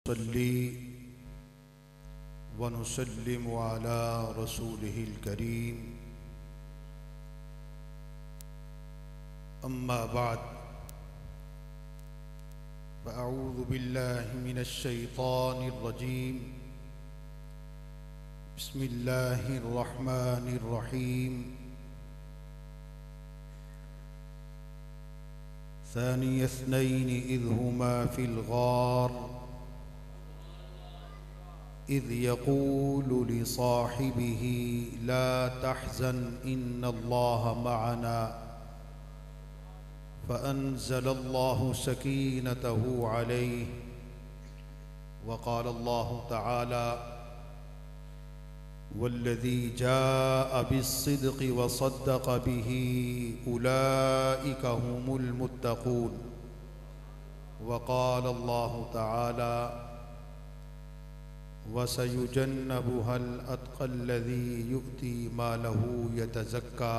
नुसल्ली व नुसल्लिमु अला रसूलिहिल करीम अम्मा बाद फ़अऊज़ु बिल्लाहि मिनश शैतानिर रजीम बिस्मिल्लाहिर रहमानिर रहीम सानी इस्नैनि इज़ हुमा फ़िल गार इज़ यक़ूलु लिसाहिबिही ला तहज़न इन्नल्लाहा मअना फ़अंज़लल्लाहु सकीनतहु अलैहि वक़ालल्लाहु तआला वल्लज़ी जाअ बिस्सिद्क़ि वसद्दक़ बिही उलाइका हुमुल मुत्तक़ून वक़ालल्लाहु तआला वसयुजन्नबुहल अत्क़ल्लज़ी यु'ती मालहु यतज़क्का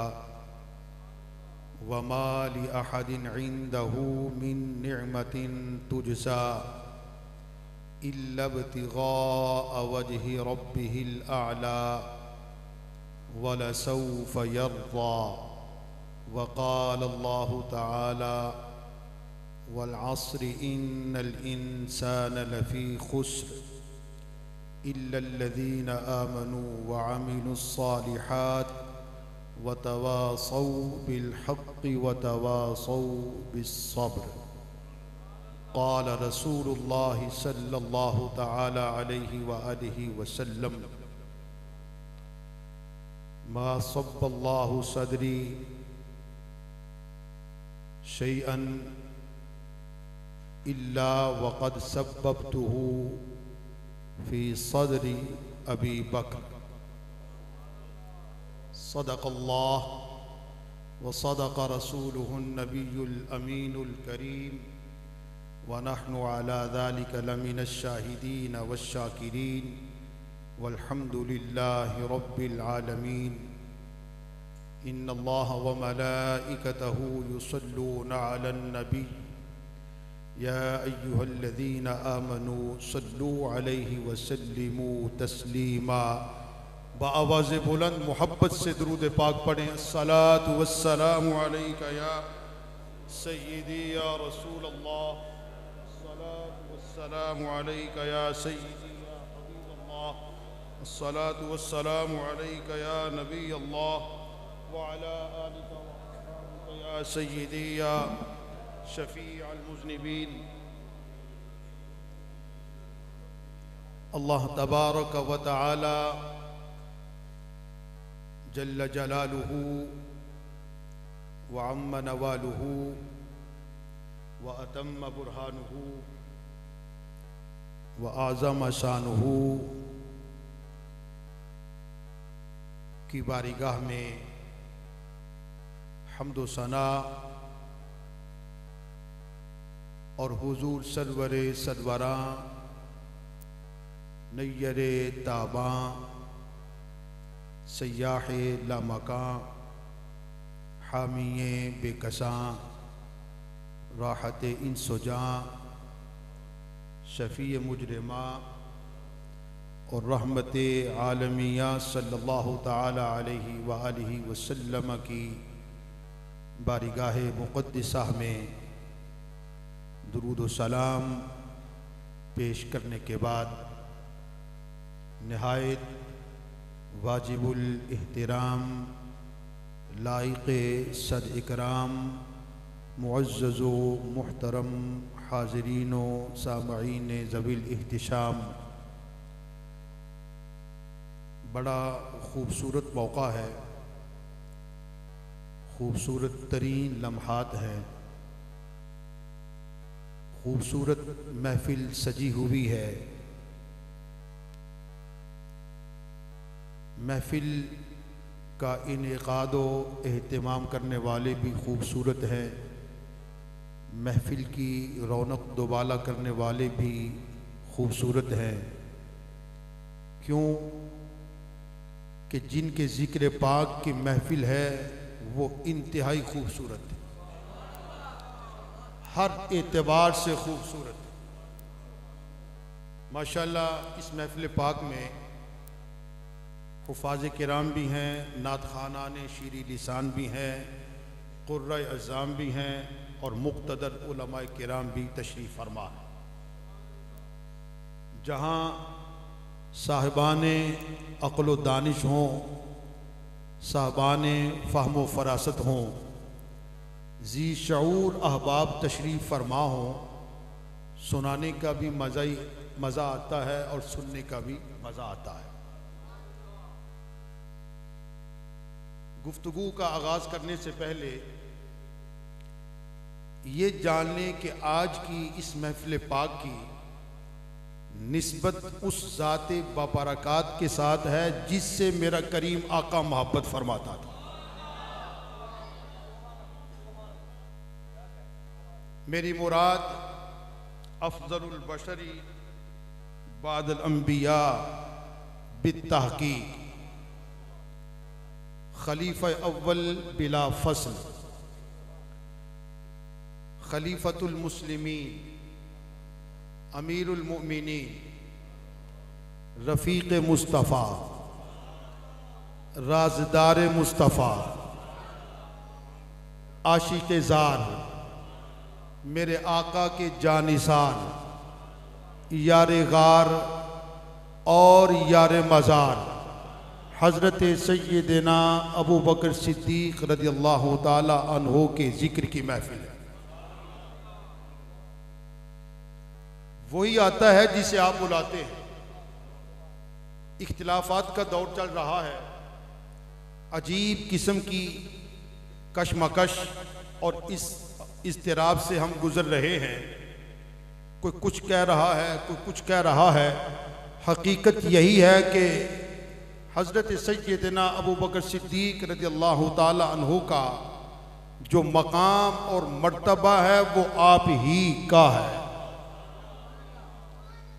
वमा लिअहदिन इन्दहु मिन निअमतिन तुजज़ा इल्ला इब्तिग़ाअ वज्हि रब्बिहिल अअला वलसौफ़ यर्ज़ा वक़ालल्लाहु तआला वल अस्रि इन्नल इंसाना लफ़ी खुस्र इल्लल्लज़ीना आमनू व अमिलुस्सालिहात वतवासौ बिलहक़्क़ि वतवासौ बिस्सब्र क़ाल रसूलुल्लाहि सल्लल्लाहु तआला अलैहि व आलिहि वसल्लम मा सब्बल्लाहु सदरी शैअन इल्ला वक़द सब्बब्तुहु फ़ी सदरी अबी बकर सदक़ल्लाह व सदक़ रसूलुहुन नबियुल अमीनुल करीम व नहनु अला ज़ालिका लमिनश शाहिदीन वश्शाकिरीन वल्हम्दुलिल्लाहि रब्बिल आलमीन इन्नल्लाहा व मलाइकतहु युसल्लूना अलन नबी या अय्युहल्लज़ीना आमनू सल्लू अलैहि व सल्लिमू तस्लीमा। बाआवाज़ बुलंद मोहब्बत से दुरूद पाक पढ़ें। अस्सलातु वस्सलामु अलैका या सय्यदी या रसूल अल्लाह, अस्सलातु वस्सलामु अलैका या सय्यदी या हबीब अल्लाह, अस्सलातु वस्सलामु अलैका या नबी अल्लाह व अला आलिका व अस्हाबिका या सय्यदी या शफ़ीअल मुज़निबीन। अल्लाह तबारक व तआला जल्ल जलालुहु व अम्म नवालुहु व अतम्म बुरहानुहु व आज़म शानुहु की बारगाह में हम्दो सना और हुजूर सरवरे सरवरां नय्यरे ताबां सयाहे लामकां हामिये बेकसां राहत इंसुजां शफ़ी मुजरिमा और रहमत आलमिया सल्लल्लाहु ताला अलैहि व आलिहि वसल्लम की बारगाह मुक़द्दसा में दुरूद व सलाम पेश करने के बाद निहायत वाजिबुल एहतराम लाइक़े सद इकराम मुअज़्ज़ज़ो मुहतरम हाज़रीनो सामईन ज़विल एहतिशाम, बड़ा ख़ूबसूरत मौका है, ख़ूबसूरत तरीन लम्हात हैं, ख़ूबसूरत महफ़िल सजी हुई है। महफ़िल का इनेक़ादो एहतमाम करने वाले भी ख़ूबसूरत हैं, महफ़िल की रौनक दोबाला करने वाले भी खूबसूरत हैं। क्यों कि जिनके ज़िक्र पाक की महफ़िल है वो इंतहाई खूबसूरत है, हर एतबार से खूबसूरत। माशाअल्लाह इस महफिल पाक में हुफ़ाज़ किराम भी हैं, नात ख़ानान शीरी लिसान भी हैं, क़ुर्रा अज़ाम भी हैं और मुक़्तदर उलमाए किराम भी तशरीफ़ फरमा है। जहाँ साहिबान अक़्ल व दानिश हों, साहिबान फ़हम व फ़रासत हों, ज़ी शऊर अहबाब तशरीफ़ फरमा हों, सुनाने का भी मज़ा आता है और सुनने का भी मज़ा आता है। गुफ्तगू का आगाज़ करने से पहले ये जान लें कि आज की इस महफिल पाक की निस्बत उस ज़ाते बाबरकात के साथ है जिससे मेरा करीम आका मोहब्बत फरमाता था। मेरी मुराद अफ़ज़लुल बशरी बादल अंबिया बित्तहक़ीक़ खलीफा अव्वल बिला फ़स्ल खलीफतुल मुस्लिमीन अमीरुल मुमिनीन रफ़ीक़ मुस्तफ़ा राज़दार मुस्तफ़ा आशिक़ ज़ार मेरे आका के जानिसार यार गार और यार मज़ार हज़रत सय्यदना अबू बकर सिद्दीक़ रज़ियल्लाहु ताला अन्हो के ज़िक्र की महफ़िल है। वही आता है जिसे आप बुलाते हैं। इख्तिलाफ़ात का दौर चल रहा है, अजीब किस्म की कशमकश और इस इज़्तिराब से हम गुज़र रहे हैं। कोई कुछ कह रहा है, कोई कुछ कह रहा है। हकीकत यही है कि हज़रत सय्यदना अबू बकर सिद्दीक़ रज़ियल्लाहु ताला अन्हु का जो मकाम और मर्तबा है वो आप ही का है।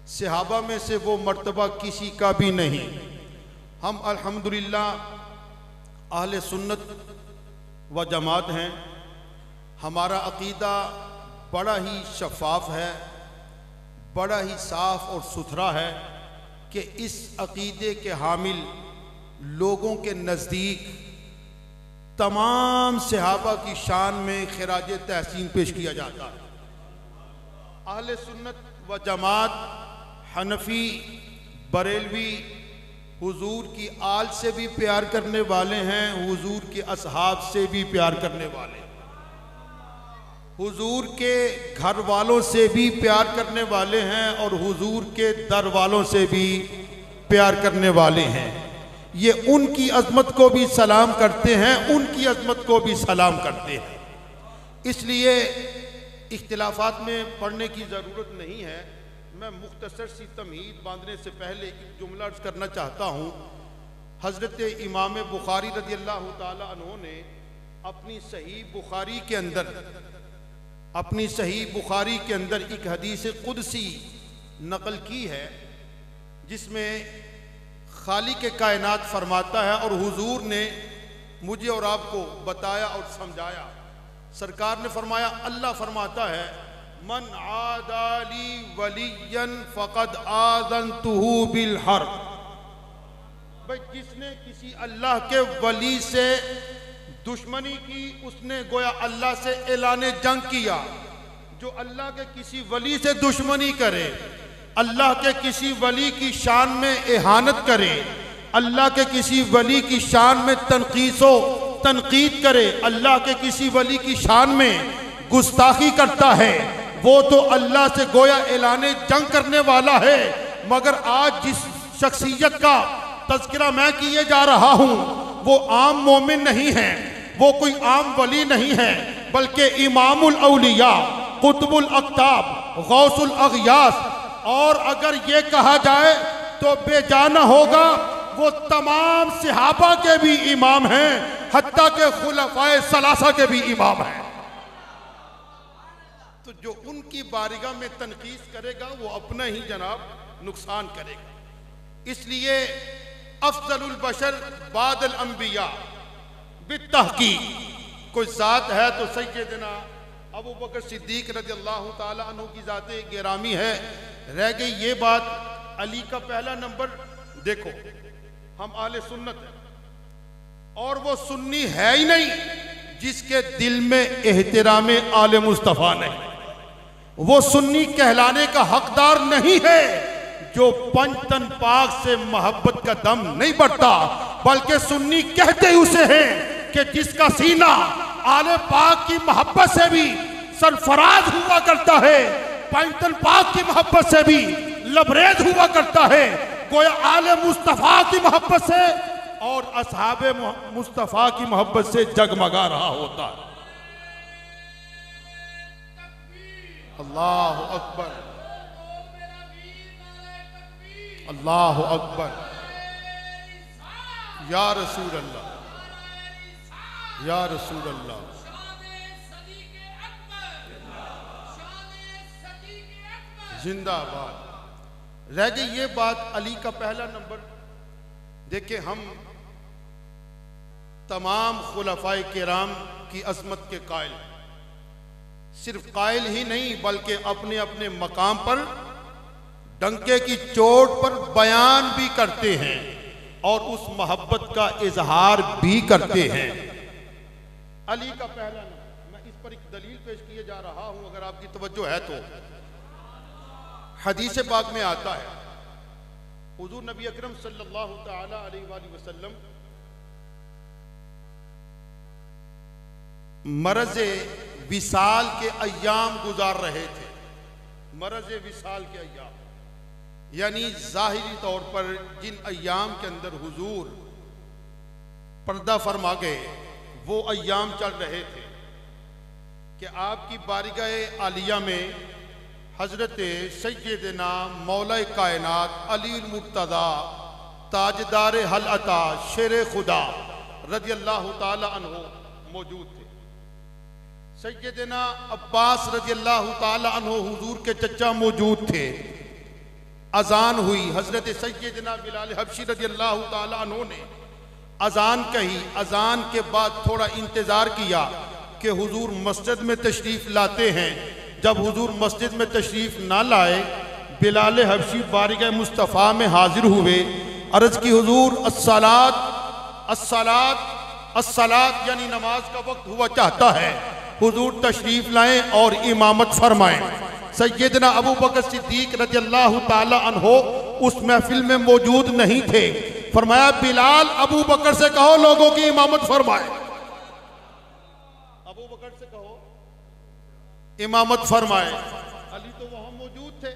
सहाबा में से वो मर्तबा किसी का भी नहीं। हम अल्हम्दुलिल्लाह अहले सुन्नत व जमात हैं। हमारा अक़ीदा बड़ा ही शफ़ाफ़ है, बड़ा ही साफ़ और सुथरा है कि इस अक़ीदे के हामिल लोगों के नज़दीक तमाम सहाबा की शान में खिराज तहसीन पेश किया जाता है। अहले सुन्नत व जमात हनफी बरेलवी हुजूर की आल से भी प्यार करने वाले हैं, हुजूर के असहाब से भी प्यार करने वाले हैं, हुजूर के घर वालों से भी प्यार करने वाले हैं और हुजूर के दर वालों से भी प्यार करने वाले हैं। ये उनकी अज़मत को भी सलाम करते हैं, उनकी अज़मत को भी सलाम करते हैं। इसलिए इख्तिलाफ़ात में पढ़ने की ज़रूरत नहीं है। मैं मुख्तसर सी तमहीद बांधने से पहले एक जुमला अर्ज़ करना चाहता हूँ। हज़रत इमाम बुखारी रज़ियल्लाहु ताला अन्हु ने अपनी सही बुखारी के अंदर एक हदीस कुदसी नकल की है जिसमें खालिक कायनात फरमाता है और हुजूर ने मुझे और आपको बताया और समझाया। सरकार ने फरमाया, अल्लाह फरमाता है, मन आदाली वलियन फ़क़द आज़नतुहु बिल हर्ब। भाई जिसने किसी अल्लाह के वली से दुश्मनी की, उसने गोया अल्लाह से ऐलाने जंग किया। जो अल्लाह के किसी वली से दुश्मनी करे, अल्लाह के किसी वली की शान में एहानत करे, अल्लाह के किसी वली की शान में तनकीद करे, अल्लाह के किसी वली की शान में गुस्ताखी करता है, वो तो अल्लाह से गोया ऐलाने जंग करने वाला है। मगर आज जिस शख्सियत का तज़किरा मैं किए जा रहा हूँ वो आम मोमिन नहीं है, वो कोई आम वली नहीं है, बल्कि इमामुल औलिया, कुतुबुल अक़ताब, गौसुल अग़यास, और अगर ये कहा जाए तो बेजाना होगा वो तमाम सहाबा के भी इमाम हैं, हत्ता के खुलफाए सलासा के भी इमाम हैं। तो जो उनकी बारगाह में तनकीस करेगा वो अपना ही जनाब नुकसान करेगा। इसलिए अफ़ज़लुल बशर बादल अंबिया बित्तहक़ीक़ कोई ज़ात है तो सय्यदना अबू बकर सिद्दीक़ रज़ियल्लाहु ताला अन्हु की ज़ात गिरामी है। रह गई ये बात अली का पहला नंबर। देखो हम आले सुन्नत हैं और वो सुन्नी है ही नहीं जिसके दिल में एहतराम आले मुस्तफ़ा नहीं। वो सुन्नी कहलाने का हकदार नहीं है जो पंचतन पाक से मोहब्बत का दम नहीं बढ़ता, बल्कि सुन्नी कहते उसे हैं कि जिसका सीना आले पाक की मोहब्बत से भी सरफराज हुआ करता है, पंचतन पाक की मोहब्बत से भी लबरेज हुआ करता है, गोया आले मुस्तफ़ा की मोहब्बत से और असहाबे मुस्तफ़ा की मोहब्बत से जगमगा रहा होता है। अल्लाह अकबर, अल्लाह अकबर, या रसूल अल्लाह, या रसूल अल्लाह। जिंदाबाद। रह गई ये बात अली का पहला नंबर। देखिए हम तमाम खुलफाए किराम की अजमत के कायल, सिर्फ कायल ही नहीं बल्कि अपने अपने मकाम पर डंके की चोट पर बयान भी करते हैं और उस मोहब्बत का इजहार भी करते हैं। अली का पहला नाम, मैं इस पर एक दलील पेश किए जा रहा हूं, अगर आपकी तवज्जो है तो। हदीस पाक में आता है हुजूर नबी अकरम सल्लल्लाहु तआला अलैहि वसल्लम मरज़े विसाल के अय्याम गुजार रहे थे। मरज़े विसाल के अय्याम यानी ज़ाहिरी तौर पर जिन अय्याम के अंदर हुजूर पर्दा फरमा गए वो अय्याम चल रहे थे कि आपकी बारगाह आलिया में हजरत सैयदना मौला कायनात अली मुर्तज़ा ताजदार हल अता शेर खुदा रज़ी अल्लाह ताला अन्हु मौजूद थे। सैयदना अब्बास रज़ी अल्लाह ताला अन्हु हुजूर के चचा मौजूद थे। अजान हुई, हजरत सैयदना बिलाल हबशी रज़ी अल्लाह ताला अन्हु ने अजान कही। अजान के बाद थोड़ा इंतजार किया कि हुजूर मस्जिद में तशरीफ लाते हैं। जब हुजूर मस्जिद में तशरीफ ना लाए, बिलाल हबशी बारगाह मुस्तफ़ा में हाजिर हुए। अर्ज की हुजूर अस्सलात अस्सलात अस्सलात यानी नमाज का वक्त हुआ चाहता है, हुजूर तशरीफ लाएं और इमामत फरमाएं। सैयदना अबू बकर सिद्दीक रज़ी अल्लाह ताला अन्हो उस महफिल में मौजूद नहीं थे। फरमाया बिलाल अबू बकर से कहो लोगों की इमामत फरमाए। अबू बकर से कहो इमामत फरमाए। अली तो वहां मौजूद थे,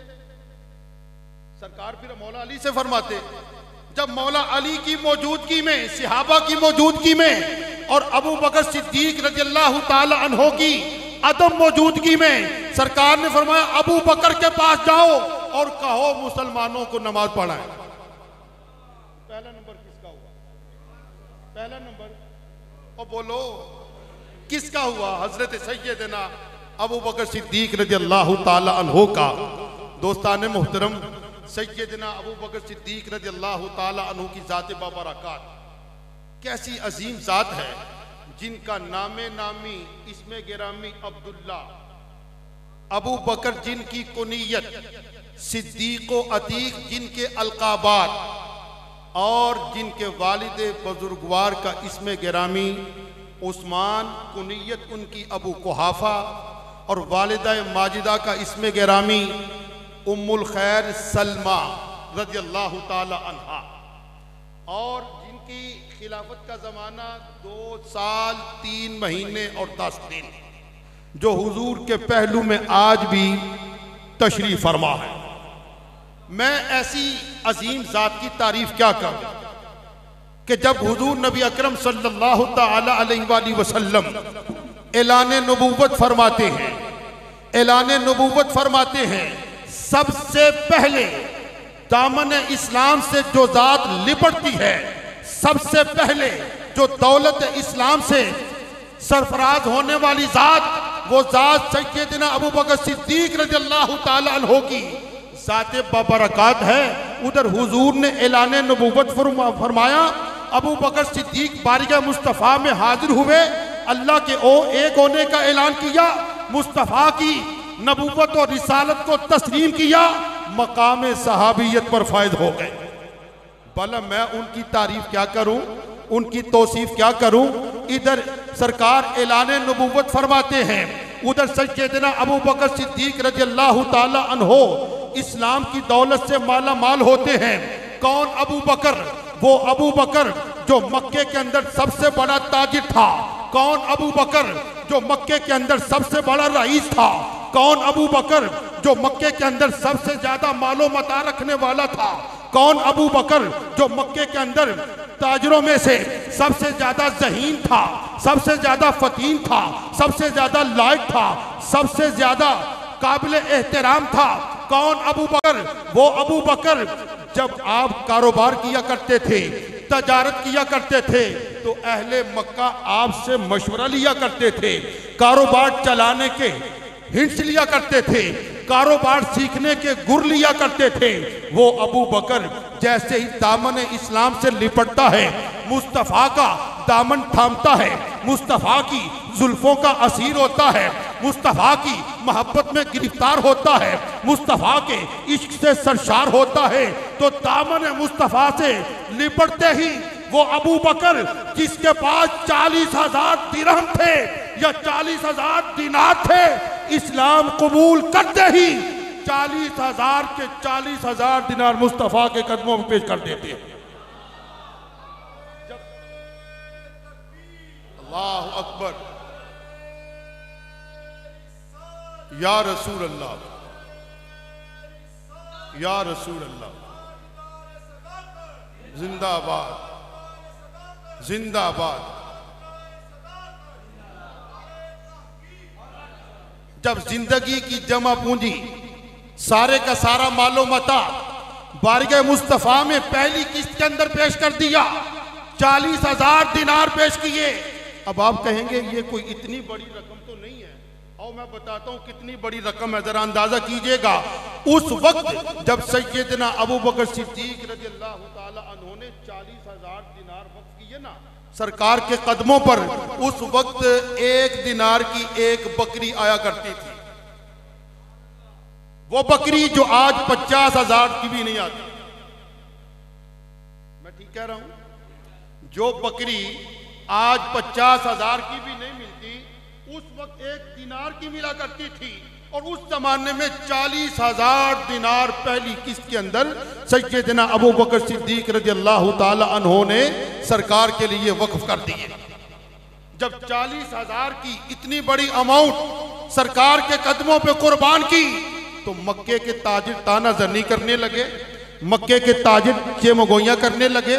सरकार फिर मौला अली से फरमाते। जब मौला अली की मौजूदगी में, सहाबा की मौजूदगी में और अबू बकर सिद्दीक रज़ी अल्लाह ताला अन्हो की अदम मौजूदगी में सरकार ने फरमाया अबू बकर के पास जाओ और कहो मुसलमानों को नमाज पढ़ाएं। पहला नंबर किसका हुआ? पहला नंबर और बोलो किसका हुआ? हजरत सैयदना अबू बकर सिद्दीक रज़ी अल्लाह ताला अन्हो का। दोस्तान मोहतरम, सैयदना अबू बकर सिद्दीक रज़ी अल्लाह ताला अन्हु की ज़ात बाबरकत कैसी अजीम ज़ात है, जिनका नामे नामी इसमें गिरामी अब्दुल्ला, अबू बकर जिनकी कुनियत, सिद्दीक़ो अतीक जिनके अलकाबात और जिनके वालिद बुजुर्गवार का इसमें गिरामी उस्मान, कुनियत उनकी अबू कुहाफा और वालिदा माजिदा का इसमें गिरामी उम्मुल खैर सलमा रज़ी अल्लाह ताला अन्हा, और जिनकी खिलाफत का ज़माना 2 साल 3 महीने और 10 दिन, जो हुजूर के पहलू में आज भी तशरीफ फरमा है। मैं ऐसी अजीम ज़ात की तारीफ क्या करूं कि जब हुजूर नबी अकरम सल्लल्लाहु ताला अलैहि वसल्लम ऐलान नबूवत फरमाते हैं, ऐलान नबूवत फरमाते हैं, सबसे पहले दामन इस्लाम से जो ज़ात लिपटती है, सबसे पहले जो दौलत इस्लाम से सरफराज होने वाली ज़ात, वो ज़ात सैयदना अबू बकर सिद्दीक रज़ी अल्लाह ताला अन्हु की ज़ात बाबरकत है। उधर हुजूर ने ऐलान नबूवत फरमाया, अबू बकर सिद्दीक बारगाह मुस्तफ़ा में हाजिर हुए, अल्लाह के एक होने का ऐलान किया, मुस्तफ़ा की नबूवत और रिसालत को तस्लीम किया मकाम सहाबियत पर फायद हो गए। भला मैं उनकी तारीफ क्या करूं, उनकी तौसीफ क्या करूं। इधर सरकार ऐलान नबुव्वत फरमाते हैं, उधर सैयदना अबू बकर सिद्दीक रज़ियल्लाहु ताला अन्हो इस्लाम की दौलत से माला माल होते हैं। कौन अबू बकर? वो अबू बकर जो मक्के के अंदर सबसे बड़ा ताजिर था। कौन अबू बकर जो मक्के के अंदर सबसे बड़ा रईस था। कौन अबू बकर जो मक्के के अंदर सबसे ज्यादा मालो मता रखने वाला था। कौन अबू बकर जो मक्के के अंदर ताजरों में से सबसे ज्यादा ज़हीन था, सबसे ज्यादा फतीन था, सबसे ज्यादा लायक था, सबसे ज्यादा काबिल एहतराम था। कौन अबू बकर? वो अबू बकर जब आप कारोबार किया करते थे, तजारत किया करते थे, तो अहले मक्का आपसे मशवरा लिया करते थे, कारोबार चलाने के हिंट्स लिया करते थे, कारोबार सीखने के गुर लिया करते थे। वो अबू बकर जैसे ही दामन इस्लाम से लिपटता है, मुस्तफ़ा का दामन थामता है, मुस्तफ़ा की जुल्फों का असीर होता है, मुस्तफ़ा की मोहब्बत में गिरफ्तार होता है, मुस्तफ़ा के इश्क से सरशार होता है, तो दामन मुस्तफ़ा से लिपटते ही वो अबू बकर जिसके पास 40,000 दिरहम थे या 40,000 दिनार थे, इस्लाम कबूल करते ही 40,000 के 40,000 दिनार मुस्तफ़ा के कदमों में पेश कर देते हैं। अल्लाह अकबर, या रसूल अल्लाह, या रसूल अल्लाह, जिंदाबाद जिंदाबाद। जब जिंदगी की जमा पूंजी, सारे का सारा मालो मता बारगाह मुस्तफ़ा में पहली किस्त के अंदर पेश कर दिया, 40,000 दिनार पेश किए। अब आप कहेंगे ये कोई इतनी बड़ी रकम तो नहीं है, और मैं बताता हूं कितनी बड़ी रकम है, जरा अंदाजा कीजिएगा। उस वक्त जब सैयदना अबू बकर सिद्दीक रज़ियल्लाहु ताला अन्हु ने 40,000 दिनार वक्फ किए ना सरकार के कदमों पर, उस वक्त 1 दिनार की एक बकरी आया करती थी। वो बकरी जो आज 50,000 की भी नहीं आती। मैं ठीक कह रहा हूं? जो बकरी आज 50,000 की भी नहीं मिलती, उस वक्त 1 दिनार की मिला करती थी। और उस जमाने में 40,000 दिनार पहली किस्त के अंदर सैयदना अबू बकर सिद्दीक रज़ियल्लाहु ताला अन्हु ने सरकार के लिए वक्फ कर दिए। जब 40,000 की इतनी बड़ी अमाउंट सरकार के कदमों पे कुर्बान की, तो मक्के के ताजिर तानाजनी करने लगे, मक्के के ताजिर चेमगोइयां करने लगे,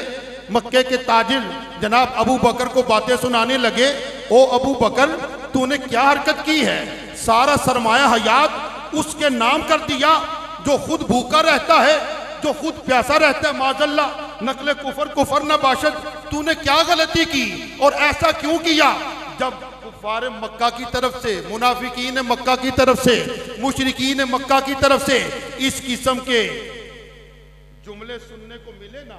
मक्के के ताजिर जनाब अबू बकर को बातें सुनाने लगे। ओ अबू बकर, तूने क्या हरकत की है? सारा सरमाया हयात उसके नाम कर दिया जो खुद भूखा रहता है, जो खुद प्यासा रहता है। माजल्ला नकले कुफर कुफर न बाशद, तूने क्या गलती की और ऐसा क्यों किया? जब कुफार मक्का की तरफ से, मुनाफिकीन मक्का की तरफ से, मुशरिकीन मक्का की तरफ से इस किस्म के जुमले सुनने को मिले ना,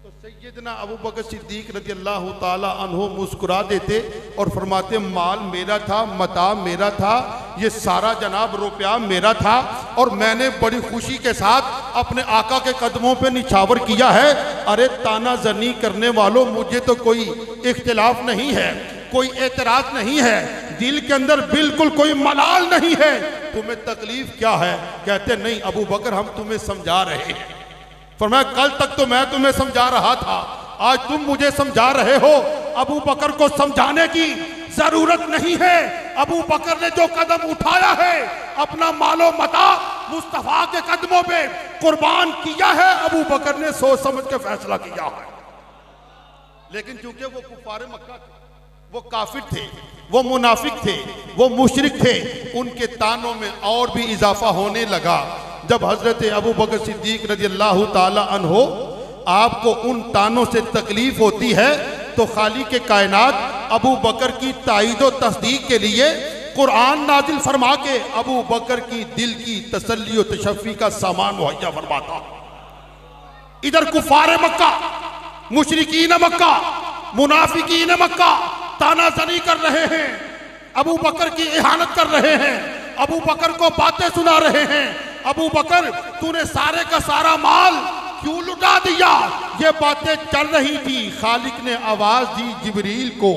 तो सैयदना अबू बकर सिद्दीक रज़ियल्लाहु ताला अन्हु मुस्कुरा देते और फरमाते, माल मेरा था, मता मेरा था, ये सारा जनाब रुपया मेरा था, और मैंने बड़ी खुशी के साथ अपने आका के कदमों पे निछावर किया है। अरे तानाजनी करने वालों, मुझे तो कोई इख्तिलाफ नहीं है, कोई एतराज नहीं है, दिल के अंदर बिल्कुल कोई मलाल नहीं है, तुम्हें तकलीफ क्या है? कहते नहीं अबू बकर, हम तुम्हें समझा रहे हैं। फरमाया, कल तक तो मैं तुम्हें समझा रहा था, आज तुम मुझे समझा रहे हो। अबू बकर को समझाने की जरूरत नहीं है। अबू बकर ने जो कदम उठाया है, अपना मालो मता मुस्तफा के कदमों पे कुर्बान किया है, अबू बकर ने सोच समझ के फैसला किया है। लेकिन चूंकि वो कुफार मक्का थे, वो काफिर थे, वो मुनाफिक थे, वो मुशरिक थे, उनके तानों में और भी इजाफा होने लगा। जब हजरत अबू बकर सिद्दीक रज़ियल्लाहु ताला अन्हु आपको उन तानों से तकलीफ होती है, तो खालिक के कायनात अबू बकर की ताईद व तस्दीक के लिए कुरान नाजिल फरमा के अबू बकर की दिल की तसल्ली व तशफ़ी का सामान मुहैया फरमाता। इधर कुफार मक्का, मुशरिकीन मक्का, मुनाफिकीन मक्का तानाजनी कर रहे हैं, अबू बकर की इहानत कर रहे हैं, अबू बकर को बातें सुना रहे हैं, अबू बकर तूने सारे का सारा माल क्यों लुटा दिया? ये बातें चल रही थी। खालिक ने आवाज दी जिब्रील को,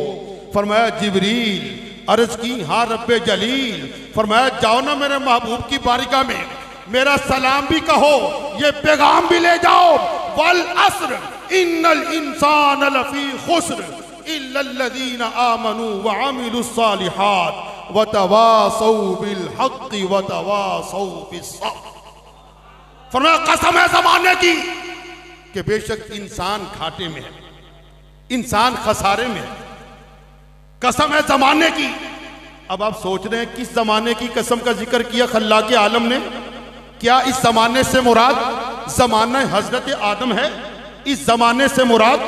फरमाया जिब्रील, अर्ज की हाँ रब्बे जलील। फरमाया जाओ ना मेरे महबूब की बारगाह में, मेरा सलाम भी कहो, ये पैगाम भी ले जाओ, वल अस्र इन्नल इंसान लफी खुस्र इल्लल्लज़ीना आमनू व अमिलुस सालिहात व तवासौ बिल हक़्क़ि व तवासौ बिस सब्र। फरमाया कसम है जमाने की कि बेशक इंसान घाटे में है, इंसान खसारे में है, कसम है जमाने की। अब आप सोच रहे हैं किस जमाने की कसम का जिक्र किया खल्लाक़े आलम ने? क्या इस जमाने से मुराद जमाना हजरत आदम है? इस जमाने से मुराद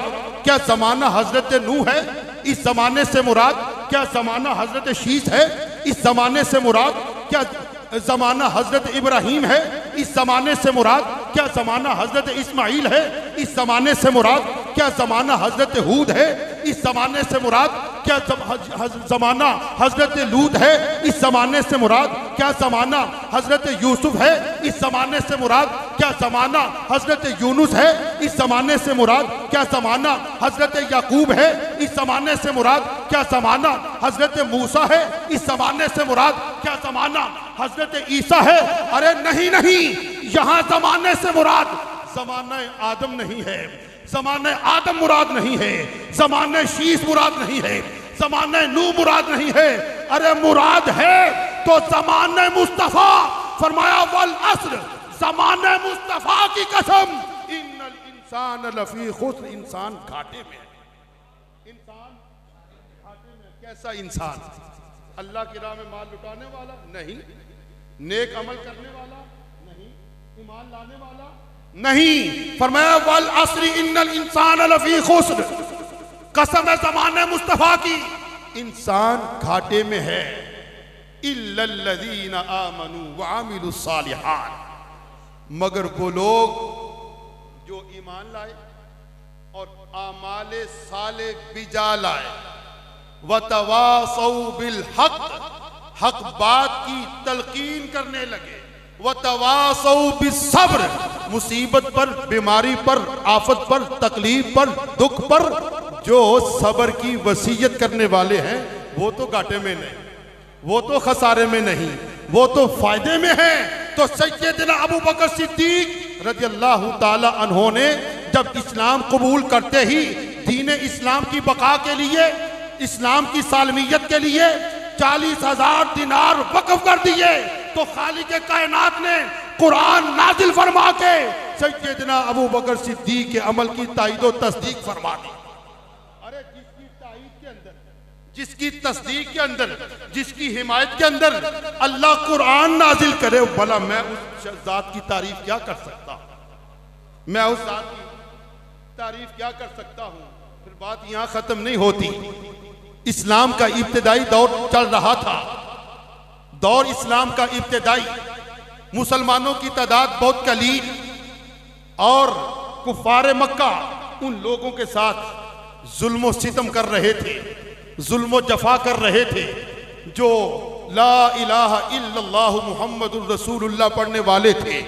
क्या जमाना हजरत नूह है? इस जमाने से मुराद क्या जमाना हजरत शीश है? इस जमाने से मुराद क्या जमाना हजरत इब्राहिम है? इस जमाने से मुराद क्या जमाना हजरत इस्माइल है? इस जमाने से मुराद क्या जमाना हजरत हूद है? इस जमाने से मुराद क्या जमाना हजरत लूत है? इस जमाने से मुराद क्या जमाना हजरत यूसुफ है? इस जमाने से मुराद क्या जमाना हजरत यूनुस है? इस जमाने से मुराद क्या जमाना हजरत याकूब है? इस जमाने से मुराद क्या जमाना हजरत मूसा है? इस जमाने से मुराद क्या जमाना हजरत ईसा है? अरे नहीं नहीं, यहां जमाने से मुराद जमाना आदम नहीं है, जमाने आदम मुराद नहीं है, जमाने शीश मुराद नहीं है, जमाने नूह मुराद नहीं है। अरे मुराद है तो जमाने मुस्तफा। फरमाया वल अस्र, जमाने मुस्तफा की कसम, इन्नल इंसान लफी खुस्र, इंसान घाटे में है, इंसान घाटे में। कैसा इंसान? अल्लाह की राह में माल लुटाने वाला नहीं, नेक अमल करने वाला नहीं, ईमान लाने वाला नहीं। फरमाया वल अस्र इन्नल इंसान लफी खुस्र, कसम है ज़माने मुस्तफ़ा की, इंसान घाटे में है। इल्लल्लज़ीना आमनू व अमिलुस सालिहात, मगर वो लोग जो ईमान लाए और आमाले साले बिजा लाए, व तवासौ बिल हक़, हक बात की तलकीन करने लगे, व तवासौ बिस सब्र, मुसीबत पर, बीमारी पर, आफत पर, तकलीफ पर, दुख पर जो सब्र की वसीयत करने वाले हैं, वो तो घाटे में नहीं, वो तो खसारे में नहीं, वो तो फायदे में है। तो सैयदना अबू बकर सिद्दीक रज़ियल्लाहु ताला अन्हो ने जब इस्लाम कबूल करते ही दीन इस्लाम की बका के लिए, इस्लाम की सालमियत के लिए 40,000 दिनार वक़्फ़ कर दिए, तो खालिक कायनात ने कुरान नाजिल फरमा के सैयदना अबू बकर सिद्दीक के अमल की ताईद व तस्दीक फरमा दी। अरे जिसकी ताईद के अंदर, जिसकी तस्दीक के अंदर, जिसकी हिमायत के अंदर अल्लाह कुरान नाजिल करे, भला मैं उस जात की तारीफ क्या कर सकता हूं? मैं उस जात की तारीफ क्या कर सकता हूं? फिर बात यहां खत्म नहीं होती। इस्लाम का इब्तिदाई दौर चल रहा था, दौर इस्लाम का इब्तिदाई, मुसलमानों की तादाद बहुत कलील और कुफार मक्का उन लोगों के साथ जुल्म सितम कर रहे थे, जुल्म जफा कर रहे थे, जो ला इलाहा इल्लल्लाहु मुहम्मदुर रसूलुल्लाह पढ़ने वाले थे,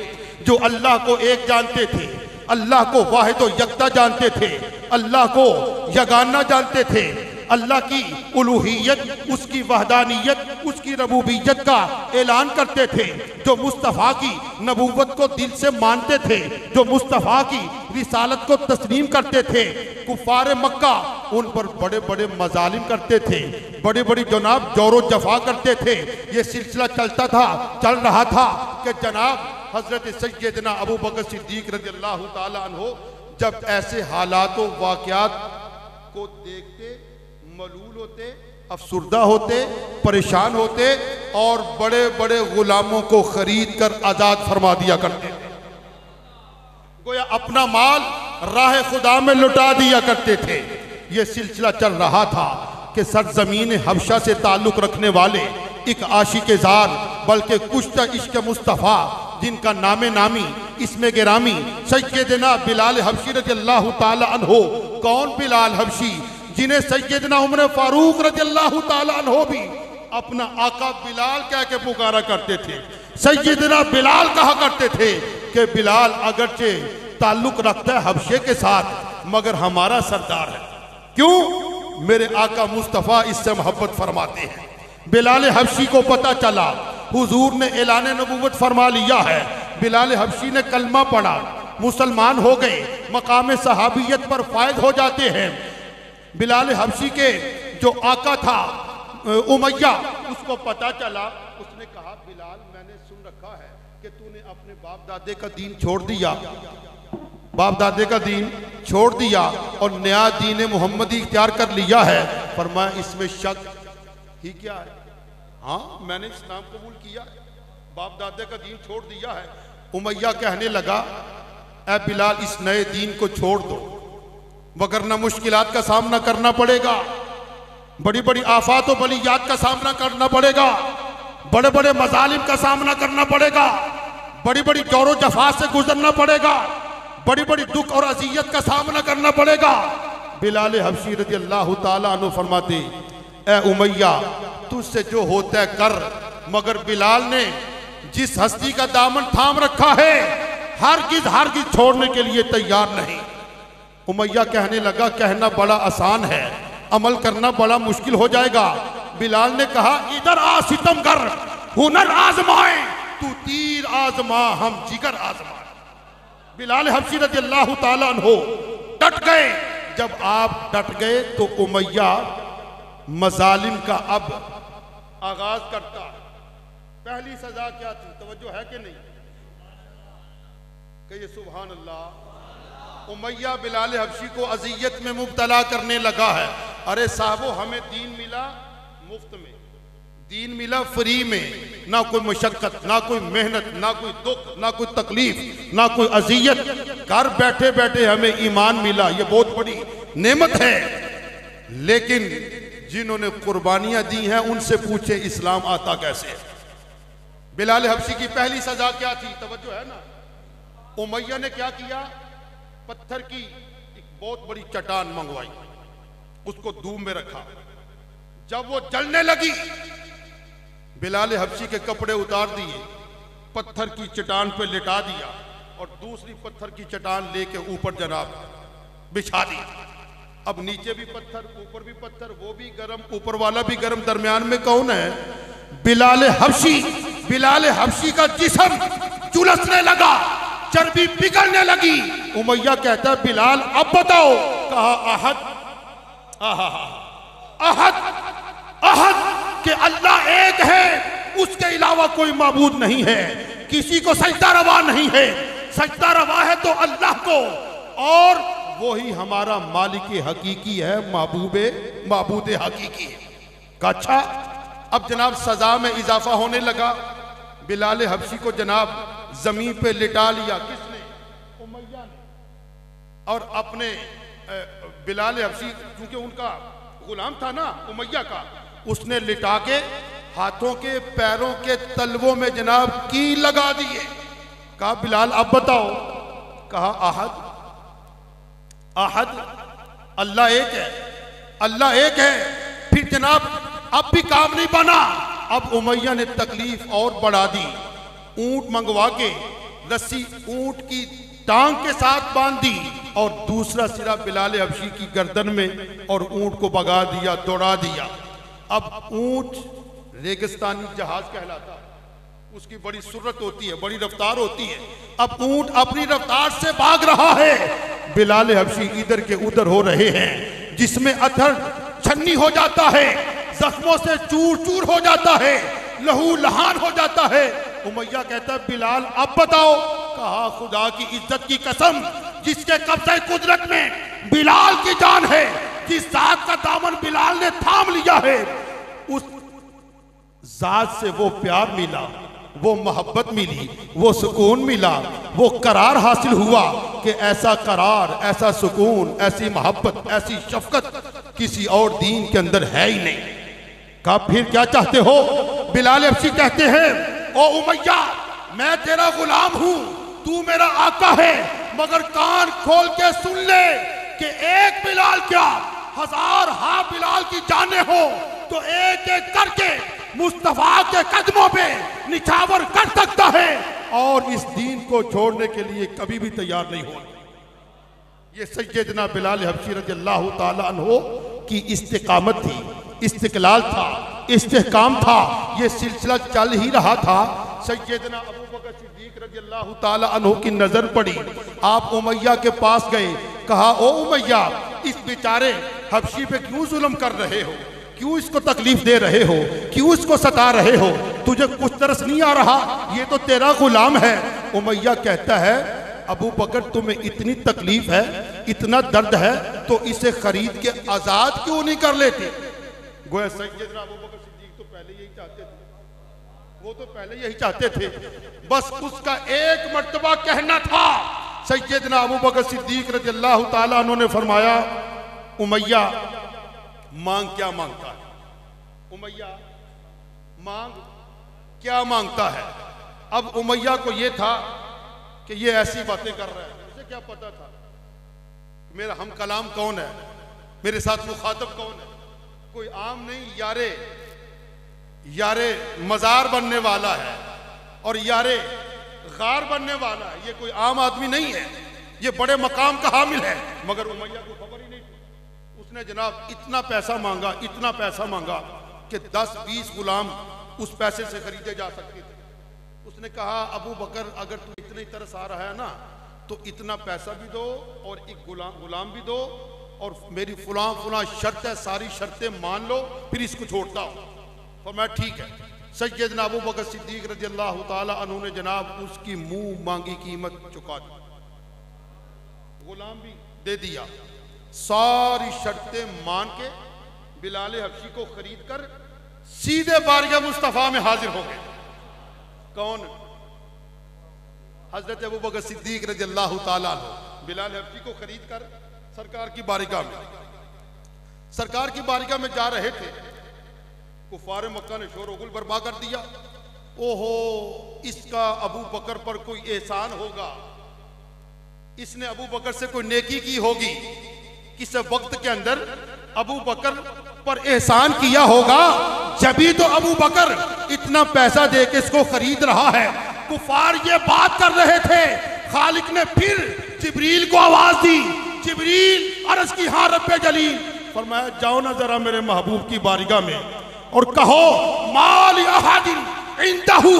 जो अल्लाह को एक जानते थे, अल्लाह को वाहिद व यकता जानते थे, अल्लाह को यगाना जानते थे, अल्लाह की उलूहियत, उसकी वहदानियत, उसकी रबूबियत का ऐलान करते थे, जो मुस्तफ़ा की नबूवत को दिल से मानते थे, जो मुस्तफ़ा की रिसालत को तस्लीम करते थे। कुफार मक्का उन पर बड़े बड़े मजालिम करते थे, बड़ी बड़ी जनाब जोरो जफा करते थे। ये सिलसिला चलता था, चल रहा था कि जनाब हजरत सैयदना अबू बकर सिद्दीक रज़ियल्लाहु ताला अन्हो जब ऐसे हालात व वाक़यात को देखते, मलूल होते, अफसुर्दा होते, परेशान होते और बड़े बड़े गुलामों को खरीद कर आजाद फरमा दिया करते थे। गोया अपना माल राह खुदा में लुटा दिया करते थे। यह सिलसिला चल रहा था कि सरजमीन हबशा से ताल्लुक रखने वाले एक आशिक ज़ार, बल्कि कुश्ता इश्क मुस्तफ़ा, जिनका नामे नामी इसमें गिरामी सैयदना बिलाल हबशी रज़ियल्लाहु ताला अन्हो। कौन बिलाल हबशी? जिन्हें सैयदना उमर फारूक रज़ियल्लाहु ताला अन्हो भी अपना आका बिलाल कह के पुकारा करते थे। सैयदना बिलाल कहा करते थे कि बिलाल अगरचे ताल्लुक रखता है हबशे के साथ मगर हमारा सरदार है। क्यों? मेरे आका मुस्तफ़ा इससे मोहब्बत फरमाते हैं। बिलाल हबशी को पता चला हुजूर ने ऐलान नबूवत फरमा लिया है। बिलाल हबशी ने कलमा पढ़ा, मुसलमान हो गए, मकाम सहाबियत पर फायद हो जाते हैं। बिलाल हबशी के जो आका था उमैया, उसको पता चला, उसने कहा बिलाल मैंने सुन रखा है कि तूने अपने बाप दादे का दीन छोड़ दिया, बाप दादे का दीन छोड़ दिया और नया दीन मोहम्मदी इख्तियार कर लिया है। फरमाया इसमें शक ही क्या है? हाँ मैंने इस्लाम कबूल किया है, बाप दादे का दीन छोड़ दिया है। उमैया कहने लगा ऐ बिलाल इस नए दीन को छोड़ दो वगरना मुश्किलात का सामना करना पड़ेगा, बड़ी बड़ी आफात और बलियात का सामना करना पड़ेगा, बड़े बड़े मजालिम का सामना करना पड़ेगा, बड़ी बड़ी जौर जफा से गुजरना पड़ेगा, बड़ी बड़ी दुख और अजियत का सामना करना पड़ेगा। बिलाल हबशी रज़ी अल्लाह ताला अन्हु फरमाते ए उमैया तुझसे जो होता है कर, मगर बिलाल ने जिस हस्ती का दामन थाम रखा है हरगिज छोड़ने के लिए तैयार नहीं। उमैया कहने लगा कहना बड़ा आसान है, अमल करना बड़ा मुश्किल हो जाएगा। बिलाल ने कहा इधर आ सितम कर, हुनर आजमाए, तू तीर आजमा हम जिगर आजमाए। बिलाल हबशी रज़ी अल्लाह ताला अन्हु डट गए। जब आप डट गए तो उमैया मजालिम का अब आगाज करता। पहली सजा क्या थी? तवज्जो है कि नहीं? कहिए सुभान अल्लाह। उमैया बिलाल हबशी को अजियत में मुब्तला करने लगा है। अरे साहबो हमें दीन मिला मुफ्त में, दीन मिला फ्री में, ना कोई मुशक्कत, ना कोई मेहनत, ना कोई दुख, ना कोई तकलीफ, ना कोई अजियत। घर बैठे बैठे हमें ईमान मिला, ये बहुत बड़ी नेमत है। लेकिन जिन्होंने कुर्बानियां दी हैं उनसे पूछे इस्लाम आता कैसे? बिलाल हबशी की पहली सजा क्या थी? तवज्जो है ना? उमैया ने क्या किया? पत्थर की एक बहुत बड़ी चट्टान मंगवाई, उसको धूम में रखा। जब वो जलने लगी बिलाल हबशी के कपड़े उतार दिए, पत्थर की चट्टान पे लिटा दिया और दूसरी पत्थर की चट्टान लेके ऊपर जनाब बिछा दी। अब नीचे भी पत्थर, ऊपर भी पत्थर, वो भी गर्म, ऊपर वाला भी गर्म, दरमियान में कौन है? बिलाल हबशी। बिलाल हबशी का जिस्म झुलसने लगा, चर्बी पिघलने लगी। उमैया कहता है बिलाल अब बताओ। कहा अहद, अहद, अहद कि अल्लाह एक है, उसके अलावा कोई माबूद नहीं है, किसी को सजदा रवा नहीं है, सजदा रवा है तो अल्लाह को, और वही हमारा मालिक हकीकी है, माबूद हकीकी है। कहा अच्छा। अब जनाब सजा में इजाफा होने लगा। बिलाल हबशी को जनाब जमीन पे लिटा लिया। किसने? उमैया ने। और अपने बिलाल हबशी क्योंकि उनका गुलाम था ना उमैया का, उसने लिटा के हाथों के पैरों के तलवों में जनाब की लगा दिए। कहा बिलाल अब बताओ। कहा अहद, अहद अल्लाह एक है, अल्लाह एक है। फिर जनाब अब भी काम नहीं बना। अब उमैया ने तकलीफ और बढ़ा दी। ऊंट मंगवा के रस्सी ऊंट की टांग के साथ बांध दी और दूसरा सिरा बिलाल हबशी की गर्दन में और ऊंट को भगा दिया, दौड़ा दिया। अब ऊंट रेगिस्तानी जहाज कहलाता, उसकी बड़ी सुरत होती है, बड़ी रफ्तार होती है। अब ऊंट अपनी रफ्तार से भाग रहा है, बिलाल हबशी इधर के उधर हो रहे हैं, जिसमें अथर छन्नी हो जाता है, जख्मों से चूर चूर हो जाता है, लहू लहान हो जाता है। उमैया कहता है बिलाल अब बताओ। कहा खुदा की इज्जत की कसम, जिसके कब्जे कुदरत में बिलाल की जान है, जिस जात का दामन बिलाल ने थाम लिया है, उस जात से वो प्यार मिला, वो मोहब्बत मिली, वो सुकून मिला, वो करार हासिल हुआ कि ऐसा करार, ऐसा सुकून, ऐसी मोहब्बत, ऐसी शफकत किसी और दीन के अंदर है ही नहीं। कहा फिर क्या चाहते हो? बिलाल हबशी कहते हैं ओ उमैया मैं तेरा गुलाम हूं, तू मेरा आका है, मगर कान खोल के सुन ले कि एक बिलाल क्या हजार बिलाल की जाने हो तो एक एक करके मुस्तफा के कदमों पे निछावर कर सकता है और इस दीन को छोड़ने के लिए कभी भी तैयार नहीं होगा। ये सैयदना बिलाल हबशी रज़ियल्लाहु ताला अन्हो की इस्तिकामत थी, इस्तिकलाल था, इस्तेहकाम था। ये सिलसिला चल ही रहा था। सैयदना अबू बकर सिद्दीक रज़ियल्लाहु ताला अन्हो की नजर पड़ी। आप उमैया के पास गए, कहा ओ उमैया, इस बेचारे हबशी पे क्यों जुल्म कर रहे हो, क्यों इसको तकलीफ दे रहे हो, क्यों इसको सता रहे हो, तुझे कुछ तरस नहीं आ रहा, ये तो तेरा गुलाम है। उमैया कहता है अबू बकर तुम्हें इतनी तकलीफ है, इतना दर्द है, तो इसे खरीद के आजाद क्यों नहीं कर लेते। गोया सैयदना अबू बकर सिद्दीक तो पहले यही चाहते थे, वो तो पहले यही चाहते थे, बस उसका एक मर्तबा कहना था। सैयदना अबू बकर सिद्दीक रज़ियल्लाहु ताला अन्हु ने फरमाया उमैया मांग क्या मांगता है, उमैया मांग क्या मांगता है। अब उमैया को यह था कि ये ऐसी बातें कर रहा है, मुझे क्या पता था मेरा हम कलाम कौन है, मेरे साथ मुखातब कौन है, कोई आम नहीं, यारे यारे मजार बनने वाला है और यारे गार बनने वाला है। ये कोई आम आदमी नहीं है, ये बड़े मकाम का हामिल है। मगर उमैया को खबर ही नहीं थी। उसने जनाब इतना पैसा मांगा, इतना पैसा मांगा कि 10-20 गुलाम उस पैसे से खरीदे जा सकते थे। उसने कहा अबू बकर अगर तू इतनी तरस आ रहा है ना, तो इतना पैसा भी दो और एक गुलाम भी दो और मेरी फुला फुला शर्त है, सारी शर्तें मान लो, फिर इसको छोड़ता हूं। फरमाया ठीक है। सैयदना अबू बकर सिद्दीक रज़ियल्लाहु ताला अन्हु ने जनाब उसकी मुंह मांगी कीमत चुका दी, गुलाम भी दे दिया, सारी शर्तें मान के बिलाल हबशी को खरीद कर सीधे बारगाह मुस्तफा में हाजिर हो गए। कौन? हजरत अबू बकर सिद्दीक रज़ियल्लाहु ताला अन्हु बिलाल हबशी को खरीद कर सरकार की बारगाह में जा रहे थे। कुफार मक्का ने शोर गुल बर्पा कर दिया। ओहो, इसका अबू बकर पर कोई एहसान होगा, इसने अबू बकर से कोई नेकी की होगी, किस वक्त के अंदर अबू बकर पर एहसान किया होगा, जभी तो अबू बकर इतना पैसा दे के इसको खरीद रहा है। कुफार ये बात कर रहे थे। खालिक ने फिर जिब्रील को आवाज दी, जिब्रील अर्ज की हाँ रब्बे जलील। फरमाया जाओ ना जरा मेरे महबूब की बारगाह में और कहो माल अहादिन इंदहु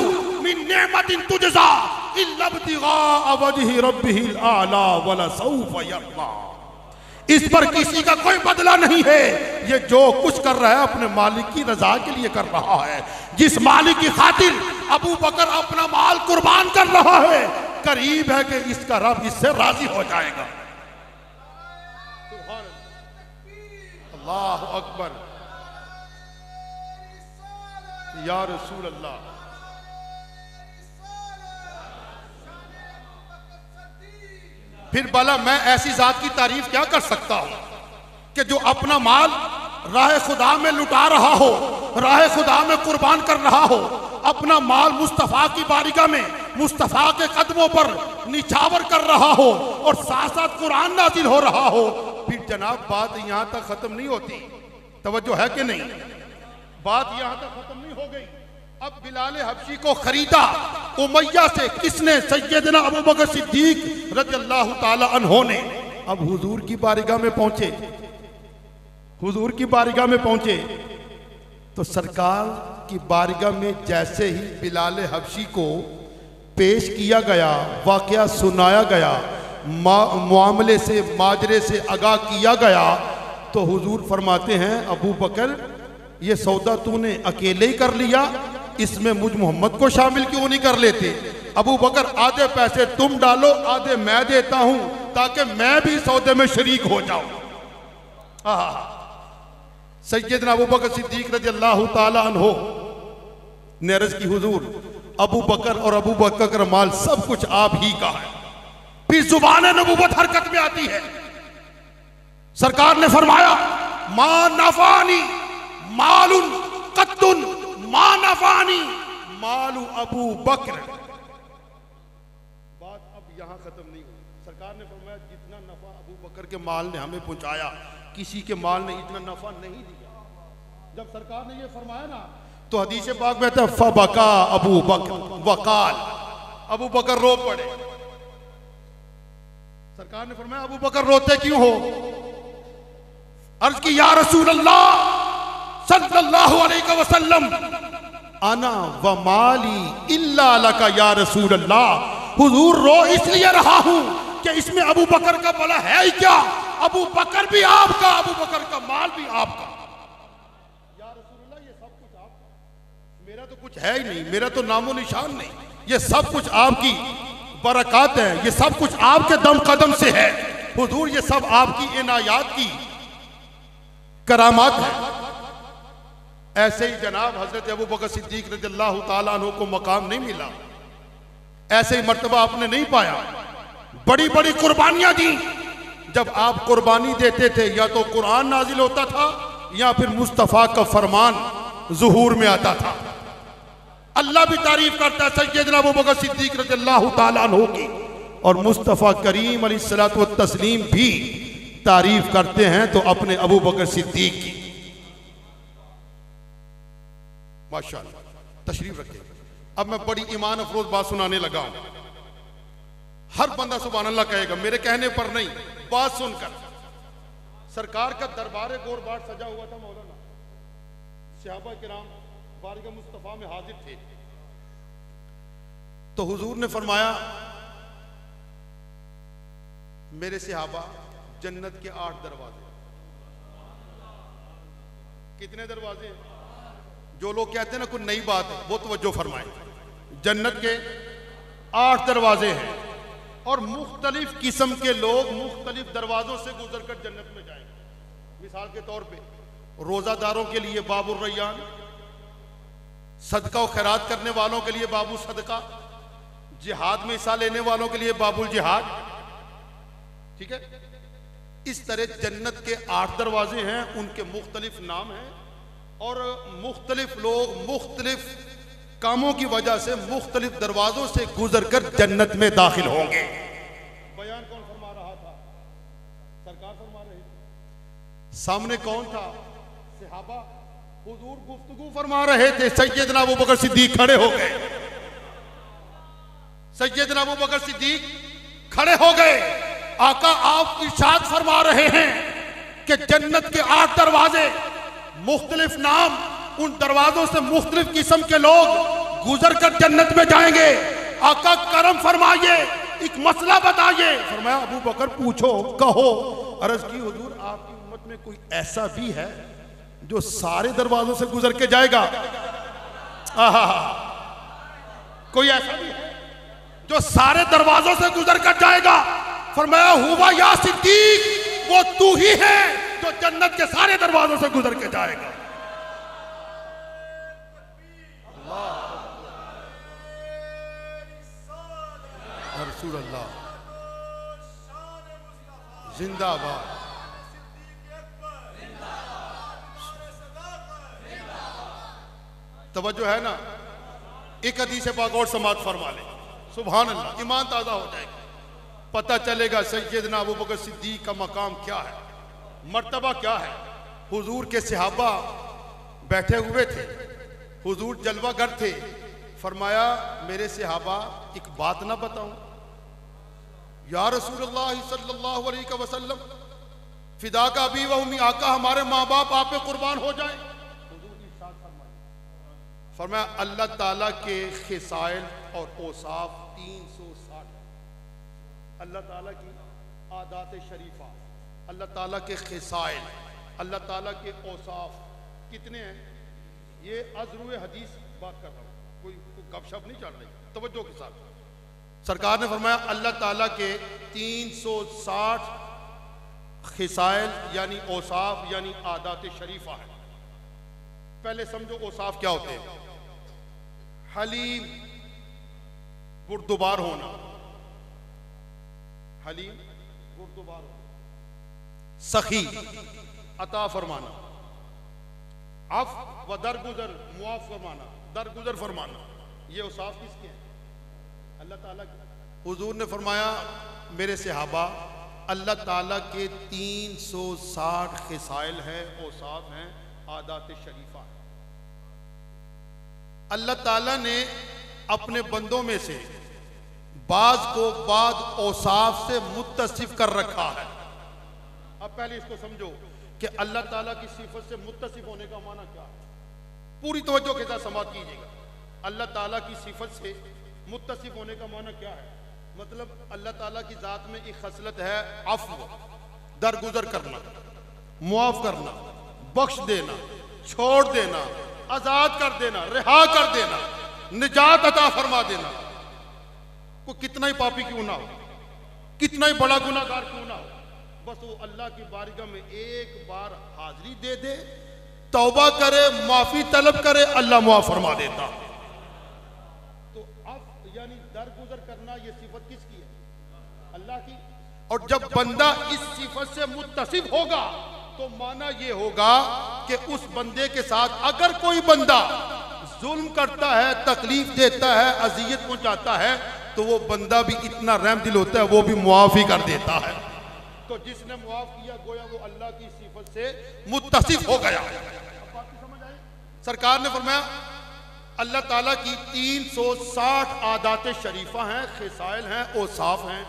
मिन नेमतिन तुजज़ा इल्ला इब्तिगा वजहि रब्बिहिल आला वला सौफ यर्दा। इस पर किसी का कोई बदला नहीं है, ये जो कुछ कर रहा है अपने मालिक की रजा के लिए कर रहा है। जिस मालिक की खातिर अबू बकर अपना माल कुर्बान कर रहा है, करीब है कि इसका रब इससे राजी हो जाएगा। अल्लाह अकबर, या रसूल अल्लाह। फिर भला मैं ऐसी जात की तारीफ क्या कर सकता हूं कि जो अपना माल राह खुदा में लुटा रहा हो, राह खुदा में कुर्बान कर रहा हो, अपना माल मुस्तफा की बारगाह में मुस्तफा के कदमों पर निछावर कर रहा हो और साथ साथ कुरान नाजिल हो रहा हो। फिर जनाब बात यहां तक खत्म नहीं होती, तवज्जो है कि नहीं? बात यहां तक खत्म नहीं हो गई। अब बिलाल हबशी को खरीदा उमैया से किसने? सैयदना अबू बकर सिद्दीक रज़ियल्लाहु ताला अन्हु ने। अब हुजूर की बारगाह में पहुंचे, हुजूर की बारगाह में पहुंचे तो सरकार की बारगाह में जैसे ही बिलाल हबशी को पेश किया गया, वाकया सुनाया गया, मामले से माजरे से आगाह किया गया, तो हुजूर फरमाते हैं अबू बकर ये सौदा तूने अकेले ही कर लिया, इसमें मुझ मोहम्मद को शामिल क्यों नहीं कर लेते? अबू बकर आधे पैसे तुम डालो, आधे मैं देता हूं ताकि मैं भी सौदे में शरीक हो जाऊं। सैयदना अबू बकर सिद्दीक रज़ियल्लाहु ताला अन्हु ने अर्ज़ की हुजूर अबू बकर और अबू बकर का माल सब कुछ आप ही का है। फिर जुबान नबूवत हरकत में आती है। सरकार ने फरमाया मा नफानी मालुन कत्तुन मा नफानी मालू अबू बकर। बात अब यहां खत्म नहीं हुई। सरकार ने फरमाया जितना नफा अबू बकर के माल ने हमें पहुंचाया, किसी के माल ने इतना नफा नहीं दिया। जब सरकार ने ये फरमाया ना तो हदीस पाक में था फबका अबू बकर वकाल, अबू बकर रो पड़े। सरकार ने फरमाया अबू बकर रोते क्यों हो? अर्ज की या रसूल अल्लाह सल्लल्लाहु अलैहि वसल्लम अना व माली इल्ला लका या रसूल अल्लाह, हुजूर रो इसलिए रहा हूं कि इसमें अबू बकर का भला है ही क्या? अबू बकर भी आपका, अबू बकर का माल भी आपका। या रसूल अल्लाह ये सब कुछ आपका, मेरा तो कुछ है ही नहीं, मेरा तो नामो निशान नहीं, ये सब कुछ आपकी बरकत है, ये सब कुछ आपके दम कदम से है हुजूर, ये सब आपकी इनायात की करामात है। ऐसे ही जनाब हजरत अबू बकर सिद्दीक रज़ियल्लाहु ताला अन्हु को मकाम नहीं मिला, ऐसे ही मर्तबा आपने नहीं पाया। बड़ी बड़ी कुर्बानियां दी। जब आप कुर्बानी देते थे या तो कुरान नाजिल होता था या फिर मुस्तफ़ा का फरमान ज़ुहूर में आता था। अल्लाह भी तारीफ करता है सैयदना अबू बकर सिद्दीक रज़ियल्लाहु ताला अन्हु की, और मुस्तफ़ा करीम अलैहिस्सलातु व तस्लीम भी तारीफ करते हैं तो अपने अबू बकर सिद्दीक की। माशाअल्लाह, तशरीफ रखें। अब मैं बड़ी ईमान अफरोज बात सुनाने लगा हूं। हर बंदा सुभान अल्लाह कहेगा, मेरे कहने पर नहीं, बात सुनकर। सरकार का दरबार गोरबाट सजा हुआ था मौलाना, सहाबा किराम बारगाह मुस्तफा में हाजिर थे। तो हुजूर ने फरमाया मेरे सहाबा जन्नत के 8 दरवाजे। कितने दरवाजे? जो लोग कहते हैं ना कोई नई बात है वो तवज्जो फरमाएं। जन्नत के 8 दरवाजे हैं और मुख्तलिफ किस्म के लोग मुख्तलिफ दरवाजों से गुजरकर जन्नत में जाएंगे। मिसाल के तौर पे रोजादारों के लिए बाबुर रैयान, सदका और खैरात करने वालों के लिए बाबू सदका, जिहाद में हिस्सा लेने वालों के लिए बाबुल जिहाद। ठीक है, इस तरह जन्नत के 8 दरवाजे हैं, उनके मुख्तलिफ नाम हैं और मुख्तलिफ लोग मुख्तलिफ कामों की वजह से मुख्तलिफ दरवाजों से गुजरकर जन्नत में दाखिल होंगे। बयान कौन फरमा रहा था? सरकार फरमा रही थी। सामने कौन था? सहाबा। हुजूर गुफ्तगू फरमा रहे थे, सैयदना अबू बकर सिद्दीक खड़े हो गए। सैयदना अबू बकर सिद्दीक खड़े हो गए। आका आप इरशाद फरमा रहे हैं कि जन्नत के 8 दरवाजे, मुख्तलिफ नाम, उन दरवाजों से मुख्तलिफ किस्म के लोग गुजर कर जन्नत में जाएंगे। आका करम फरमाइए, एक मसला बताइए। फरमाया अबू बकर पूछो, कहो। अर्ज की हुजूर आपकी उम्मत में कोई ऐसा भी है जो सारे दरवाजों से गुजर के जाएगा? कोई ऐसा भी है जो सारे दरवाजों से गुजर कर जाएगा? फरमाया हुआ या सिद्दीक, वो तू ही है जो जन्नत के सारे दरवाजों से गुजर के जाएगा। रसूल अल्लाह जिंदाबाद। तवज्जो है ना? एक हदीस पाक और समात फरमा ले, सुभान अल्लाह, ईमान ताजा हो जाएगा। पता चलेगा सैयदना अबू बकर सिद्दीक का मकाम क्या है, मर्तबा क्या है। हुजूर के सहाबा बैठे हुए थे, हुजूर जलवागर थे। फरमाया मेरे सहाबा एक बात ना बताऊं? या रसूलुल्लाह सल्लल्लाहु अलैहि वसल्लम, फिदा का अबी व उम्मी, आका हमारे माँ बाप आप पे कुर्बान हो जाए। फरमाया अल्लाह ताला के खिसाइल और औसाफ 360। अल्लाह ताला की आदात शरीफा, अल्लाह ताला के खिसाइल, अल्लाह ताला के औसाफ कितने हैं? ये अज़रुए हदीस बात कर रहा हूँ, कोई गपशप नहीं चल रही, तवज्जो के साथ। सरकार ने फरमाया अल्लाह ताला के 360 खिसाइल यानी औसाफ यानी आदात शरीफा है। पहले समझो औसाफ क्या होते हैं। हलीम, बुर्दुबार होना, हलीम बुर्दुबार होना। सखी, अता फरमाना। अफ व दरगुजर, मुआफ फरमाना, दरगुजर फरमाना। ये औसाफ किसके हैं? अल्लाह ताला के। हुजूर ने फरमाया मेरे सहाबा अल्लाह ताला के 360 खिसाइल हैं, औसाफ हैं, आदात शरीफा है। अल्लाह ताला ने अपने बंदों में से बाज को बाद औसाफ से मुत्तसिफ कर रखा है। अब पहले इसको समझो कि अल्लाह ताला की सिफत से मुत्तसिफ होने का माना क्या है। पूरी तवज्जो के साथ समाअत कीजिएगा। अल्लाह ताला की सिफत से मुत्तसिफ होने का माना क्या है? मतलब अल्लाह ताला की जात में एक खसलत है अफ़्व, दरगुजर करना, मुआफ करना, बख्श देना, छोड़ देना, आजाद कर देना, रिहा कर देना, निजात अता फरमा देना। कोई कितना ही पापी क्यों ना हो, कितना ही बड़ा गुनाहगार क्यों ना हो, बस वो अल्लाह की बारगाह में एक बार हाजिरी दे दे, तौबा करे, माफी तलब करे, अल्लाह मुआफ फरमा देता। तो अब यानी दरगुजर करना ये सिफत किसकी है? अल्लाह की। और जब बंदा इस सिफत से मुत्तसिफ होगा तो माना ये होगा कि उस बंदे के साथ अगर कोई बंदा जुल्म करता है, तकलीफ देता है, अजियत पहुंचाता है, तो वो बंदा भी इतना रहम दिल होता है, वो भी मुआफ ही कर देता है। तो जिसने मुआफ किया गोया वो अल्लाह की सिफत से मुत्तसिफ हो गया। अब बात समझ आई? सरकार ने फरमाया अल्लाह ताला की 360 आदात शरीफा हैं, खिसाइल हैं, औसाफ हैं।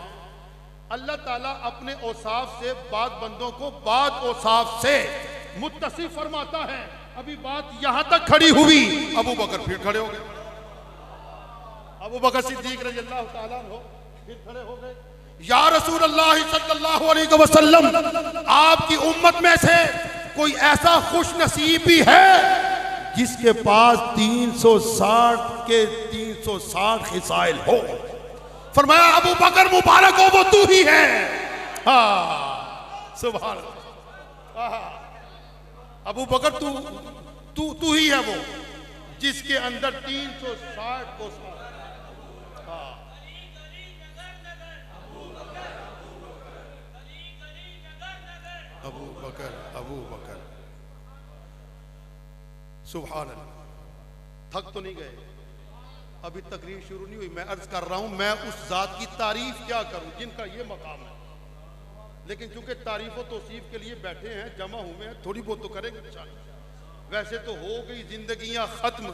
अल्लाह ताला अपने औसाफ से बाद बंदों को बाद औसाफ से मुत्तसिफ फरमाता है। अभी बात यहां तक खड़ी हुई, अबू बकर फिर खड़े हो गए। अबू बकर सिद्दीक रज़ी अल्लाह ताला अन्हु फिर खड़े हो गए। या रसूल अल्लाह सल्लल्लाहु अलैहि वसल्लम, आपकी उम्मत में से कोई ऐसा खुश नसीब भी है जिसके पास 360 के 360 खिसाइल हो? फरमाया अबू बकर मुबारक हो, वो तू ही है। हाँ सुभान अल्लाह, अबू बकर तू ही है वो जिसके अंदर 360 को। हाँ अबू बकर सुभान अल्लाह। थक तो नहीं गए? अभी तकरीर शुरू नहीं हुई, मैं अर्ज कर रहा हूं मैं उस जात की तारीफ क्या करूं जिनका ये मकाम है। लेकिन चूंकि तारीफ और तौसीफ के लिए बैठे हैं, जमा हुए हैं, थोड़ी बहुत तो करेंगे इंशाअल्लाह। वैसे तो हो गई जिंदगियां खत्म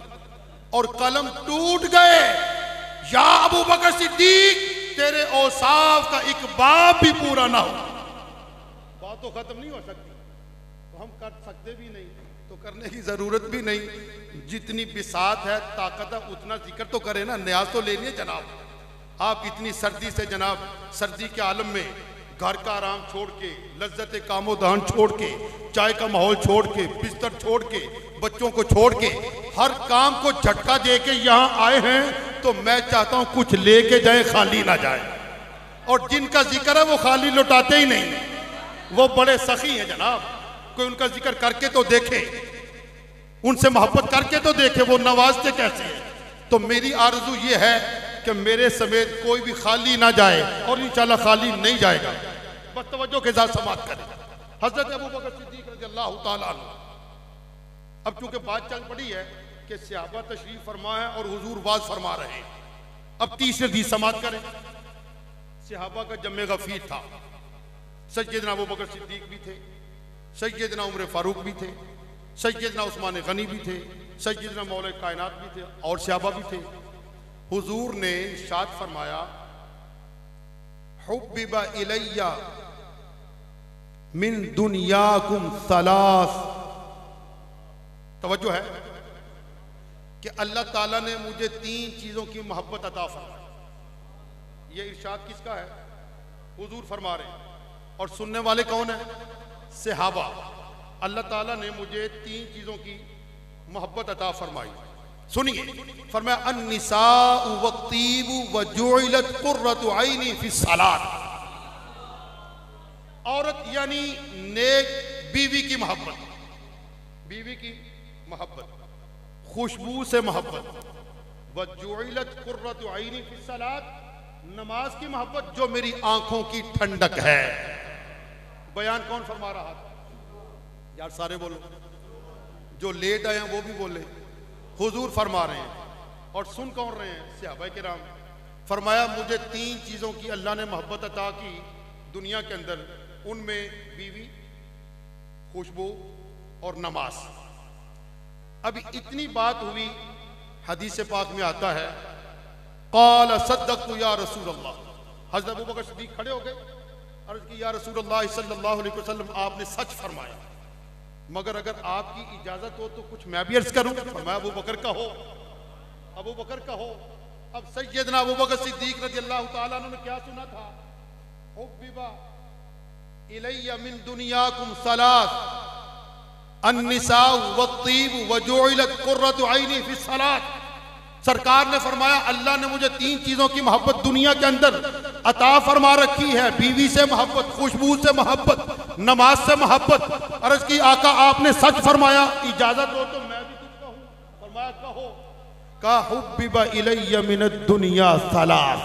और कलम टूट गए। या अबू बकर सिद्दीक, तेरे औसाफ का एक बाब भी पूरा ना हो, बात तो खत्म नहीं हो सकती। तो हम कर सकते भी नहीं, तो करने की जरूरत भी नहीं। जितनी बिसात है, ताकत है, उतना जिक्र तो करे ना, न्याज तो लेनी है जनाब। आप इतनी सर्दी से जनाब, सर्दी के आलम में घर का आराम छोड़ के, लज्जत कामो दहन छोड़ के, चाय का माहौल छोड़ के, बिस्तर छोड़ के, बच्चों को छोड़ के, हर काम को झटका दे के यहाँ आए हैं, तो मैं चाहता हूँ कुछ लेके जाए, खाली ना जाए। और जिनका जिक्र है वो खाली लौटाते ही नहीं, वो बड़े सखी हैं जनाब। कोई उनका जिक्र करके तो देखे, उनसे मोहब्बत करके तो देखे वो नवाजते कैसे हैं। तो मेरी आरज़ू ये है कि मेरे समेत कोई भी खाली ना जाए, और इंशाल्लाह खाली नहीं जाएगा। बस तवज्जो के साथ समाअत करें। हजरत अबू बकर सिद्दीक रज़ी अल्लाह ताला अन्हु, अब चूंकि बात चल पड़ी है कि सहाबा तशरीफ फरमा है और हुजूर वाज फरमा रहे हैं, अब तीसरे दी समाअत करें। सहाबा का जम्मे गफीर था, सैयदना अबू बकर सिद्दीक भी थे, सैयदना उमर फारूक भी थे, सैयदना उस्मान गनी भी थे, सैयदना मौला कायनात भी थे, और सहाबा भी थे। हुजूर ने इरशाद फरमाया हुब्बिबा इलैया मिन दुनियाकुम सलास। तवज्जो है कि अल्लाह ताला ने मुझे 3 चीजों की मोहब्बत अता फरमाई। ये इरशाद किसका है? हुजूर फरमा रहे हैं। और सुनने वाले कौन है? सहाबा। अल्लाह ताला ने मुझे 3 चीजों की मोहब्बत अता फरमाई। सुनिए, फरमाया अन्निसाउ वत्तीबु वजुइलत कुर्रतु ऐनी फी सलात। औरत यानी नेक बीवी की मोहब्बत, बीवी की मोहब्बत, खुशबू से मोहब्बत, वजुइलत कुर्रतु ऐनी फी सलात, नमाज की मोहब्बत जो मेरी आंखों की ठंडक है। बयान कौन फरमा रहा था? यार सारे बोलो, जो लेट आए हैं वो भी बोले। हुजूर फरमा रहे हैं और सुन कौन रहे हैं? सहाबा किराम। फरमाया मुझे 3 चीजों की अल्लाह ने मोहब्बत अता की दुनिया के अंदर, उनमें बीवी, खुशबू और नमाज। अभी इतनी बात हुई, हदीस पाक में आता है, क़ाल सद्दक़्तु या रसूल अल्लाह, हज़रत अबू बकर सिद्दीक़ खड़े हो गए, अर्ज़ की या रसूल अल्लाह सल्लल्लाहु अलैहि वसल्लम, आपने सच फरमाया, मगर अगर आपकी इजाजत हो तो कुछ मैं भी अर्ज करूं। फरमाया अबू बकर का हो, अबू बकर का हो। अब सैयदना अबू बकर सिद्दीक रज़ियल्लाहु ताला अन्हु ने क्या सुना था, हुब्बिबा इलैया मिन दुनियाकुम सलास अन्निसाउ वत्तीब वजुइलत कुर्रतु ऐनी फी सलात। सरकार ने फरमाया अल्लाह ने मुझे 3 चीजों की मोहब्बत दुनिया के अंदर अता फरमा रखी है, बीवी से मोहब्बत, खुशबू से मोहब्बत, नमाज से मोहब्बत। अर्ज की आका आपने सच फरमाया, इजाजत हो तो मैं भी तुझको कहूं। फरमाया कहो। का हुब्बिबा इलैया मिनद दुनिया सलास।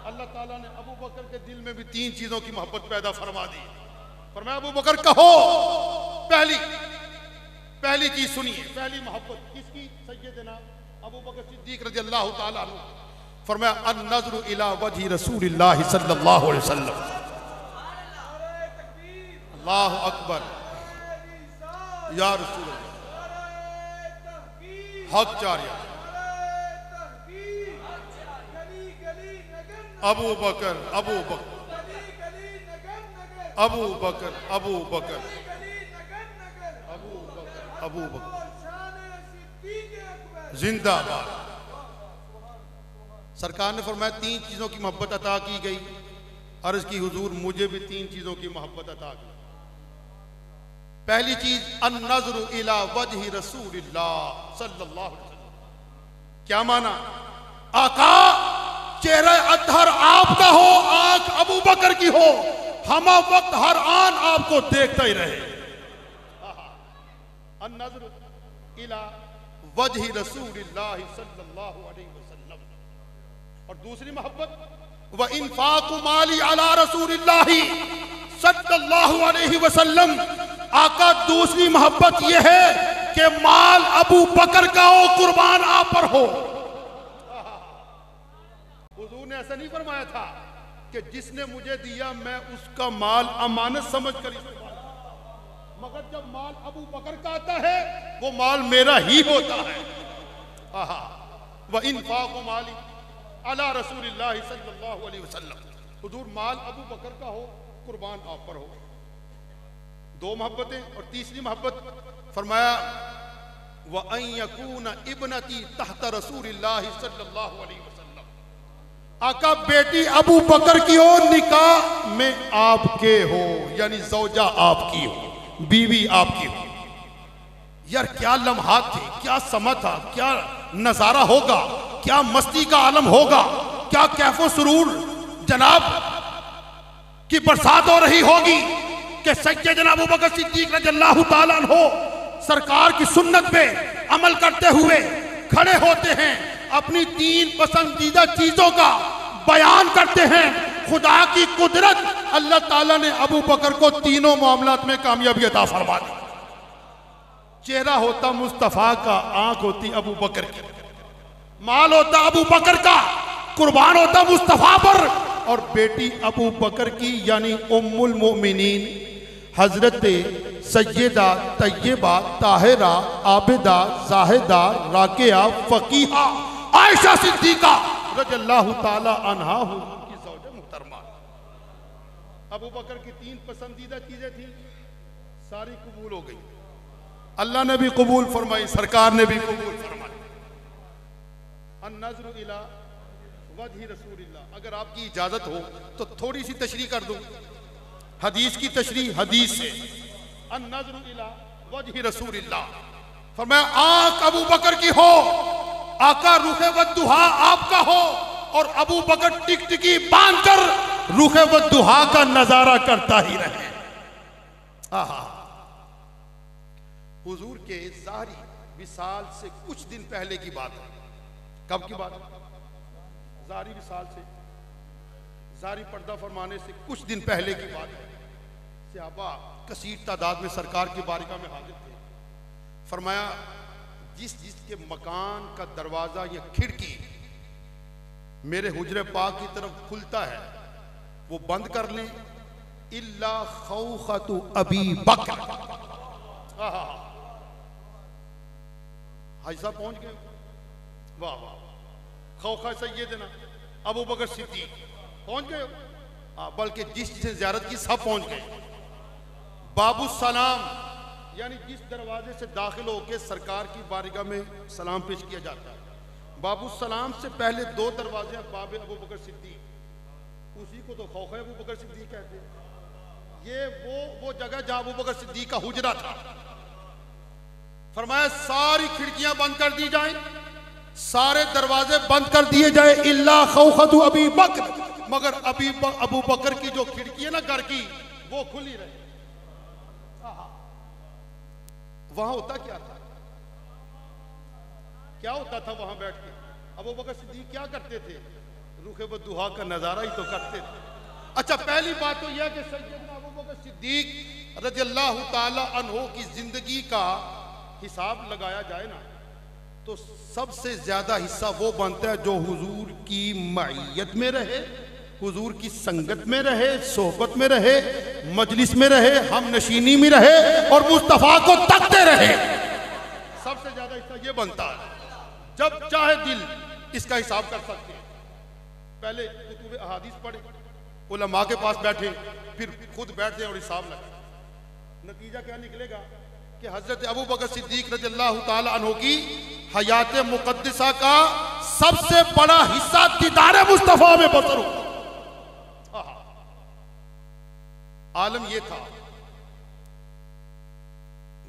अल्लाह ताला ने अबू बकर के दिल में भी 3 चीजों की मोहब्बत पैदा फरमा दी। फरमाया अबू बकर कहो। पहली चीज सुनिए, पहली मोहब्बत किसकी? सैयदना अबू बकर सिद्दीक रज़ियल्लाहु ताला अन्हु। फरमाया अन-नज़्रु इला वजहि रसूलिल्लाह सल्लल्लाहु अलैहि वसल्लम। अल्लाहु अकबर। या रसूल हक चारिया। अबू बकर अबू बकर अबू बकर अबू बकर अबू बकर जिंदाबाद। सरकार ने फरमाया 3 चीजों की मोहब्बत अता की गई। अर्ज की हुजूर मुझे भी 3 चीजों की मोहब्बत अता की। पहली चीज अन-नज़्रु इला वजहि रसूलिल्लाह सल्लल्लाहु अलैहि वसल्लम। क्या माना? आका चेहरा अतहर आपका हो, आंख अबू बकर की हो, हम वक्त हर आन आपको देखता ही रहे। अन-नज़्रु इला वजहि रसूलिल्लाह सल्लल्लाहु अलैहि वसल्लम। और दूसरी मोहब्बत व इन्फाकु माली अला रसूलिल्लाह सल्लल्लाहु अलैहि वसल्लम। आका दूसरी मोहब्बत यह है कि माल अबू बकर का हो, कुर्बान आप पर हो। हुजूर ने ऐसा नहीं फरमाया था कि जिसने मुझे दिया मैं उसका माल अमानत समझकर इस्तेमाल, मगर जब माल अबू बकर का आता है वो माल मेरा ही होता है। व इन्फाकु माली अला रसूलिल्लाह सल्लल्लाहु अलैहि वसल्लम। हुजूर माल अबू बकर का हो, कुर्बान आप पर हो। 2 मोहब्बतें। और तीसरी मोहब्बत फरमाया व अन यकून इब्नती तहत रसूलिल्लाह सल्लल्लाहु अलैहि वसल्लम। आका बेटी अबू बकर की हो, निकाह में आपके हो, यानी ज़ौजा आपकी हो, बीवी आपकी हो। यार क्या लम्हात थे, क्या समा था, क्या नजारा होगा, क्या मस्ती का आलम होगा, क्या कैफो सुरूर जनाब की बरसात हो रही होगी कि सैयदना अबू बकर सिद्दीक रज़ियल्लाहु ताला अन्हु सरकार की सुन्नत पे अमल करते हुए खड़े होते हैं, अपनी 3 पसंदीदा चीजों का बयान करते हैं। खुदा की कुदरत, अल्लाह ताला ने अबू बकर को तीनों मामलात में कामयाबी अता फरमा दी। चेहरा होता मुस्तफा का, आंख होती अबू बकर की, माल होता अबू बकर का, कुर्बान होता मुस्तफा पर। और बेटी अबू बकर की यानी उम्मुल मोमिनीन हजरत सैयदा तैयबा ताहिरा आबिदा जाहिदा राकिया फकीहा आयशा सिद्दीका रज़ियल्लाहु ताला अन्हा की ज़ौजा मुहतरमा। अबू बकर की 3 पसंदीदा चीजें थी, सारी कबूल हो गई। अल्लाह ने भी कबूल फरमाई, सरकार ने भी कबूल फरमाई। अन-नज़्रु इला वजहि रसूलिल्लाह। अगर आपकी इजाजत हो तो थोड़ी सी तशरीह कर दूं, हदीस की तशरीह हदीस से। अन-नज़्रु इला वजहि रसूलिल्लाह। फरमाया आंख अबू बकर की हो, आका रुखे वद्दुहा आपका हो, और अबू बकर टिकटिकी बांधकर रुखे वद्दुहा का नजारा करता ही रहे। हुजूर के ज़ाहरी विसाल से कुछ दिन पहले की बात है। कब की बात? ज़ाहरी विसाल से, ज़ाहरी पर्दा फरमाने से कुछ दिन पहले की बात है। सहाबा कसीर तादाद में सरकार की बारगाह में हाजिर थे। फरमाया जिसके मकान का दरवाजा या खिड़की मेरे हुजरे पाक की तरफ खुलता है वो बंद कर लें, इल्ला खौखतु अबी बकर। हाजी साहब पहुंच गए। वाह वाह, खौखा सैयदना अबू बकर सिद्दीक पहुंच गए हो? हाँ, बल्कि जिसने ज़ियारत की सब पहुंच गए। बाबू सलाम यानी जिस दरवाजे से दाखिल होकर सरकार की बारगाह में सलाम पेश किया जाता है, बाबू सलाम से पहले दो दरवाजे हैं, बाब अबू बकर सिद्दीक, उसी को तो खौखा अबू बकर सिद्दीक कहते हैं। ये वो जगह जहां अबू बकर सिद्दीक का हुजरा था। फरमाया सारी खिड़कियां बंद कर दी जाएं, सारे दरवाजे बंद कर दिए जाए, इल्ला खौखतु अबी बकर, मगर अबू बकर की जो खिड़की है ना घर की, वो खुली रहे। वहां होता क्या था, क्या होता था वहां बैठ के? अबू बकर सिद्दीक क्या करते थे? रुखे बद्दुहा का नजारा ही तो करते थे। अच्छा, पहली बात तो यह कि सैयदना अबू बकर सिद्दीक रज़ियल्लाहु ताला अन्हु की जिंदगी का हिसाब लगाया जाए ना, तो सबसे ज्यादा हिस्सा वो बनता है जो हुजूर की मईयत में रहे, हुजूर की संगत में रहे, सोहबत में रहे, मजलिस में रहे, हम नशीनी में रहे और मुस्तफा को तकते रहे। सबसे ज्यादा हिस्सा ये बनता है। जब चाहे दिल इसका हिसाब कर सकते हैं। पहले कुतुब अहादीस पढ़े, उलमा के पास बैठे, फिर खुद बैठते और हिसाब लगे। नतीजा क्या निकलेगा कि हजरत अबू बकर सिद्दीक रज़ियल्लाहु ताला अन्हु की हयात मुक़द्दसा का सबसे बड़ा हिस्सा दीदार मुस्तफा में बसर हुआ। आलम ये था,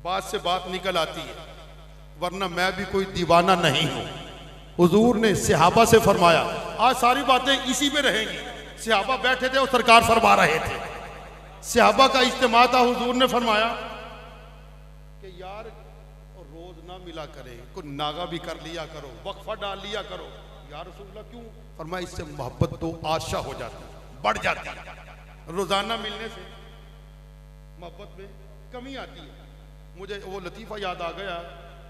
बात से बात निकल आती है, वरना मैं भी कोई दीवाना नहीं हूं। हुजूर ने सहाबा से फरमाया, आज सारी बातें इसी में रहेंगी। सहाबा बैठे थे और सरकार फरमा रहे थे, सहाबा का इज्तिमा था। हुजूर ने फरमाया कि यार रोज ना मिला करे, कोई नागा भी कर लिया करो, वक्फा डाल लिया करो। या रसूलल्लाह क्यों? फरमाया इससे मोहब्बत तो आशा हो जाती, बढ़ जाती है। रोजाना मिलने से मोहब्बत में कमी आती है। मुझे वो लतीफ़ा याद आ गया,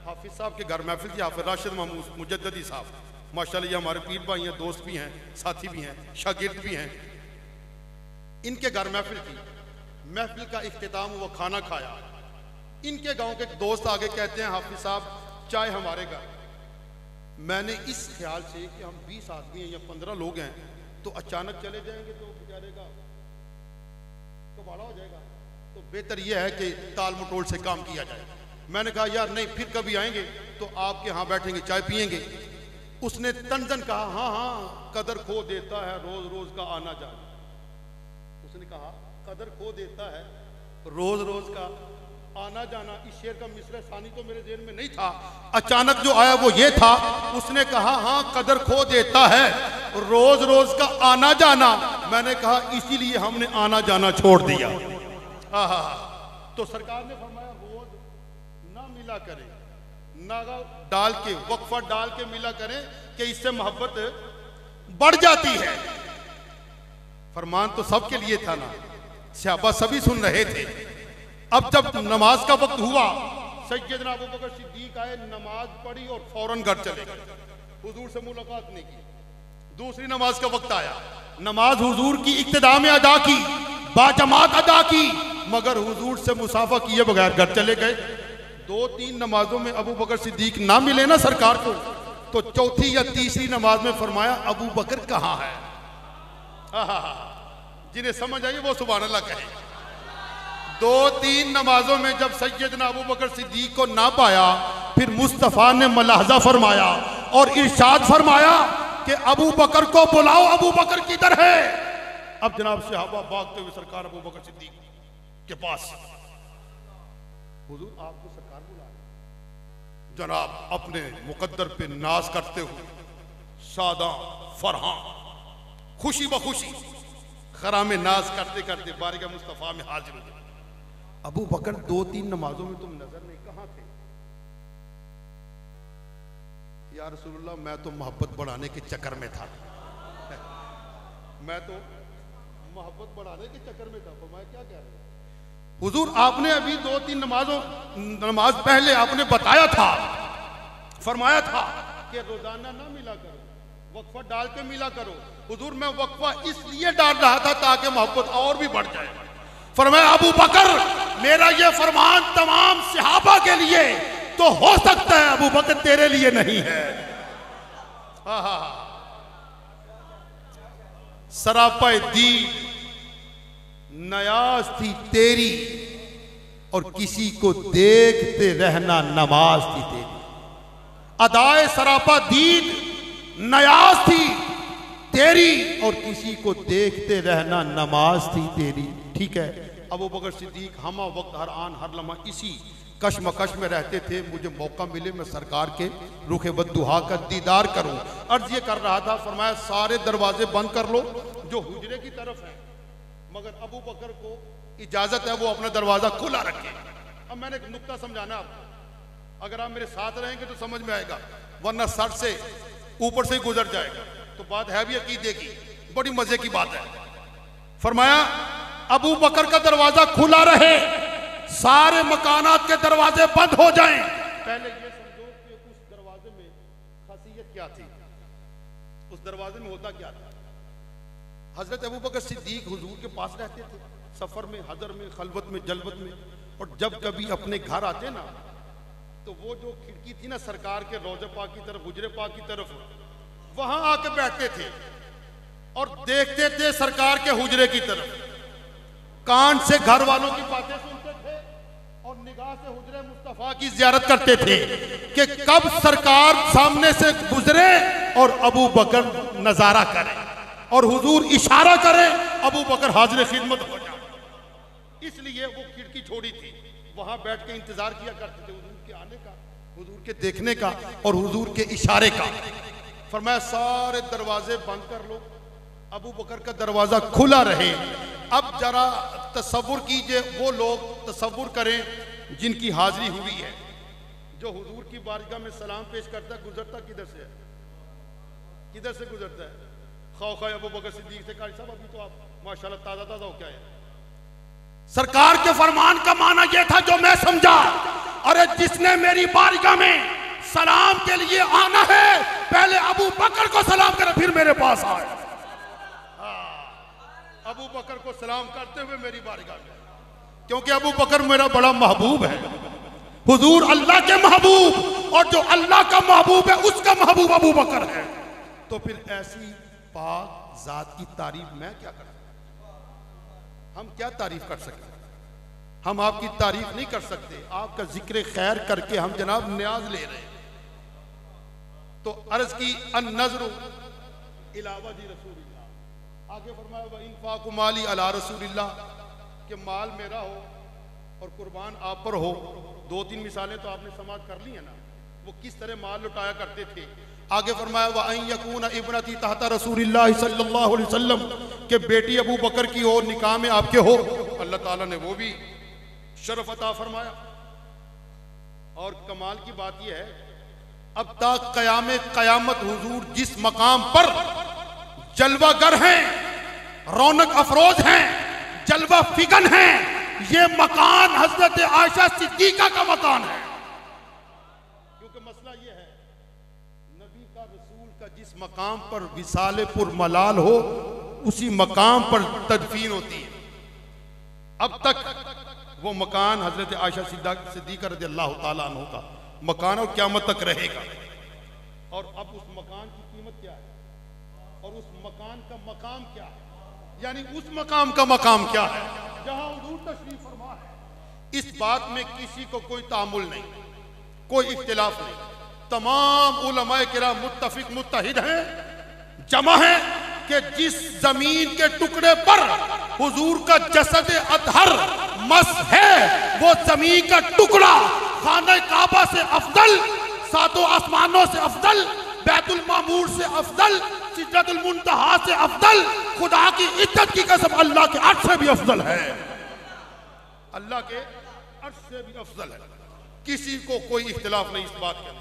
हाफिज साहब के घर महफिल थी, हाफिज राशिद महमूद मुजद्ददी साहब, माशाल्लाह ये हमारे पीर भाई हैं, दोस्त भी हैं, साथी भी हैं, शागिर्द भी हैं। इनके घर महफिल थी, महफिल का इख्तिताम हुआ, खाना खाया। इनके गांव के एक दोस्त आगे कहते हैं, हाफिज साहब चाय हमारे घर। मैंने इस ख्याल से कि हम 20 आदमी हैं या 15 लोग हैं, तो अचानक चले जाएंगे तो बेचारे का तो बड़ा हो जाएगा, तो बेहतर यह है कि ताल मटोल से काम किया जाए। मैंने कहा यार नहीं, फिर कभी आएंगे तो आपके यहाँ बैठेंगे, चाय पियेंगे। उसने तंजन कहा, हाँ हाँ कदर खो देता है रोज रोज का आना जाना। उसने कहा कदर खो देता है रोज रोज का आना जाना। इस शेर का मिसरा सानी तो मेरे जेहन में नहीं था, अचानक जो आया वो ये था। उसने कहा हाँ कदर खो देता है रोज रोज का आना जाना। मैंने कहा इसीलिए हमने आना जाना छोड़ दिया। तो सरकार ने फरमाया रोज ना मिला करें, नागा डाल के, वक्फा डाल के मिला करें कि इससे मोहब्बत बढ़ जाती है। फरमान तो सबके लिए था ना, सहाबा सभी सुन रहे थे। अब जब नमाज का वक्त हुआ, सैयदना अबू बकर सिद्दीक आए, नमाज पढ़ी और फौरन घर चले गए, हुजूर से मुलाकात नहीं की। दूसरी नमाज का वक्त आया, नमाज हुजूर की इक्तिदा में अदा की, बाजमात अदा की, मगर हुजूर से मुसाफा किए बगैर घर चले गए। 2-3 नमाजों में अबू बकर सिद्दीक ना मिले ना सरकार को, तो चौथी या तीसरी नमाज में फरमाया अबू बकर कहाँ है? जिन्हें समझ आई वो सुभान अल्लाह कहे। 2-3 नमाजों में जब सैयदना अबू बकर सिद्दीक को ना पाया, फिर मुस्तफ़ा ने मलाहजा फरमाया और इरशाद फरमाया कि अबू बकर को बुलाओ, अबू बकर किधर है? अब जनाब सहाबा भागते हुए सरकार अबू बकर सिद्दीक के पास, हुजूर आपको सरकार बुला रहे। जनाब अपने मुकद्दर पे नाज करते हुए सादा फरहां खुशी बखुशी खरा में नाज करते करते बारगाह मुस्तफ़ा में हाजिर हो गए। अबू बकर 2-3 नमाजों में तुम नजर नहीं, कहां थे? या रसूलुल्लाह मैं तो मोहब्बत बढ़ाने के चक्कर में था, मैं तो मोहब्बत बढ़ाने के चक्कर में था। तो मैं क्या कह रहा हूं? हुजूर आपने अभी 2-3 नमाज पहले आपने बताया था, फरमाया था कि रोजाना ना मिला करो, वक्फा डाल के मिला करो। हुजूर मैं वक्फा इसलिए डाल रहा था ताकि मोहब्बत और भी बढ़ जाए। फरमाया अबू बकर मेरा ये फरमान तमाम सहाबा के लिए तो हो सकता है, अबू बकर तेरे लिए नहीं है। सरापा दीद नयाज थी तेरी और किसी को देखते रहना नमाज थी तेरी। अदाए सरापा दीद नयाज थी तेरी और किसी को देखते रहना नमाज थी तेरी। ठीक है, अबू बकर सिद्दीक हमा वक्त हर आन हर लम्हा इसी कश्मकश में रहते थे, मुझे मौका मिले मैं सरकार के रुखे बद्दुहा का दीदार करूं। अर्ज ये कर रहा था, फरमाया सारे दरवाजे बंद कर लो जो हुजरे की तरफ है, मगर अबू बकर को इजाजत है वो अपना दरवाजा खुला रखे। अब मैंने एक नुक्ता समझाना आपको, अगर आप मेरे साथ रहेंगे तो समझ में आएगा, वरना सर से ऊपर से ही गुजर जाएगा। तो बात है भी अकीदे की, बड़ी मजे की बात है। फरमाया अबू बकर का दरवाजा खुला रहे, सारे मकानात के दरवाजे बंद हो जाएं। पहले ये समझो कि उस दरवाजे में खासियत क्या थी, उस दरवाजे में होता क्या था। हजरत अबू बकर सिद्दीक हुजूर के पास रहते थे, सफर में, हजर में, खलवत में, जलवत में, और जब कभी अपने घर आते ना तो वो जो खिड़की थी ना सरकार के रोज़ा पाक की तरफ, हुजरे पाक की तरफ, वहां आके बैठते थे और देखते थे सरकार के हुजरे की तरफ, कान से घर वालों की बातें सुनते थे और निगाह से हुजरे मुस्तफा की ज़ियारत करते थे कि कब सरकार सामने से गुजरे और अबू बकर नजारा करे और हुजूर इशारा करे, अबू बकर हाजिर खिदमत हो जाए। इसलिए वो खिड़की छोड़ी थी, वहां बैठ के इंतजार किया करते थे हुजूर के आने का, हुजूर के देखने का और हुजूर के इशारे का। फरमाया सारे दरवाजे बंद कर लो, अबू बकर का दरवाजा खुला रहे। अब जरा तसव्वुर कीजिए, वो लोग तसव्वुर करें जिनकी हाजिरी हुई है, जो हुजूर की बारगाह में सलाम पेश करता है, गुजरता किधर से है, किधर से गुजरता है? खौखा अबू बकर सिद्दीक से कहा, साहब अभी तो आप माशाल्लाह ताजा ताजा हो, क्या है? सरकार के फरमान का माना यह था जो मैं समझा, अरे जिसने मेरी बारगाह में सलाम के लिए आना है पहले अबू बकर को सलाम करे फिर मेरे पास आए। अबू बकर को सलाम करते हुए मेरी बारगाह में, क्योंकि अबू बकर मेरा बड़ा महबूब है, हुजूर अल्लाह के महबूब, और जो अल्लाह का महबूब है उसका महबूब अबू बकर है। तो फिर ऐसी पाक जात की तारीफ मैं क्या कर सकता, हम क्या तारीफ कर सकते? हम आपकी तारीफ नहीं कर सकते, आपका जिक्र खैर करके हम जनाब न्याज ले रहे हैं। तो अर्ज की अन नजर इला वजी रसूलिल्लाह, आगे फरमाया व इनफाकु माली अला रसूलिल्लाह, कि माल मेरा हो और कुर्बान आप पर हो। दो तीन मिसालें तो आपने समाज कर ली है ना, वो किस तरह माल लुटाया करते थे। आगे फरमाया व अन यकून इब्नती तहता रसूलिल्लाह सल्लल्लाहु अलैहि वसल्लम, के बेटी अबू बकर की हो, निकाह में आपके हो। अल्लाह ताला ने वो भी शरफ अता फरमाया। और कमाल की बात यह है, अब तक कयामत हुजूर जिस मकाम पर जलवागर हैं, रौनक अफरोज हैं, जलवा फिगन हैं, ये मकान हजरत आयशा सिद्दीका का मकान है। क्योंकि मसला ये है, नबी का रसूल का जिस मकाम पर विसाले पुर मलाल हो उसी मकाम पर तदफीन होती है। अब तक वो मकान हजरत आयशा सिद्दीका रज़ी अल्लाह ताला अन्हा का मकान और क़यामत तक रहेगा। और अब उस मकान की कीमत क्या है और उस मकान का मकाम क्या है, यानी उस मकाम का मकाम क्या है जहां हुजूर तशरीफ फरमा है। इस बात में किसी को कोई तामुल नहीं, कोई इख्तिलाफ नहीं, तमाम उलमाए किराम मुत्तफिक मुत्तहिद हैं, जमा है कि जिस जमीन के टुकड़े पर हुजूर का जसद अतहर मस है वो जमीन का टुकड़ा खाना काबा से अफजल, सातों आसमानों से अफजल, बैतुल मामूर से अफजल, सिदरतुल मुंतहा से अफजल, खुदा की इज्जत की कसम अल्लाह के अर्श से भी अफजल है, अल्लाह के अर्श से भी अफजल है। किसी को कोई इख्तिलाफ नहीं इस बात का,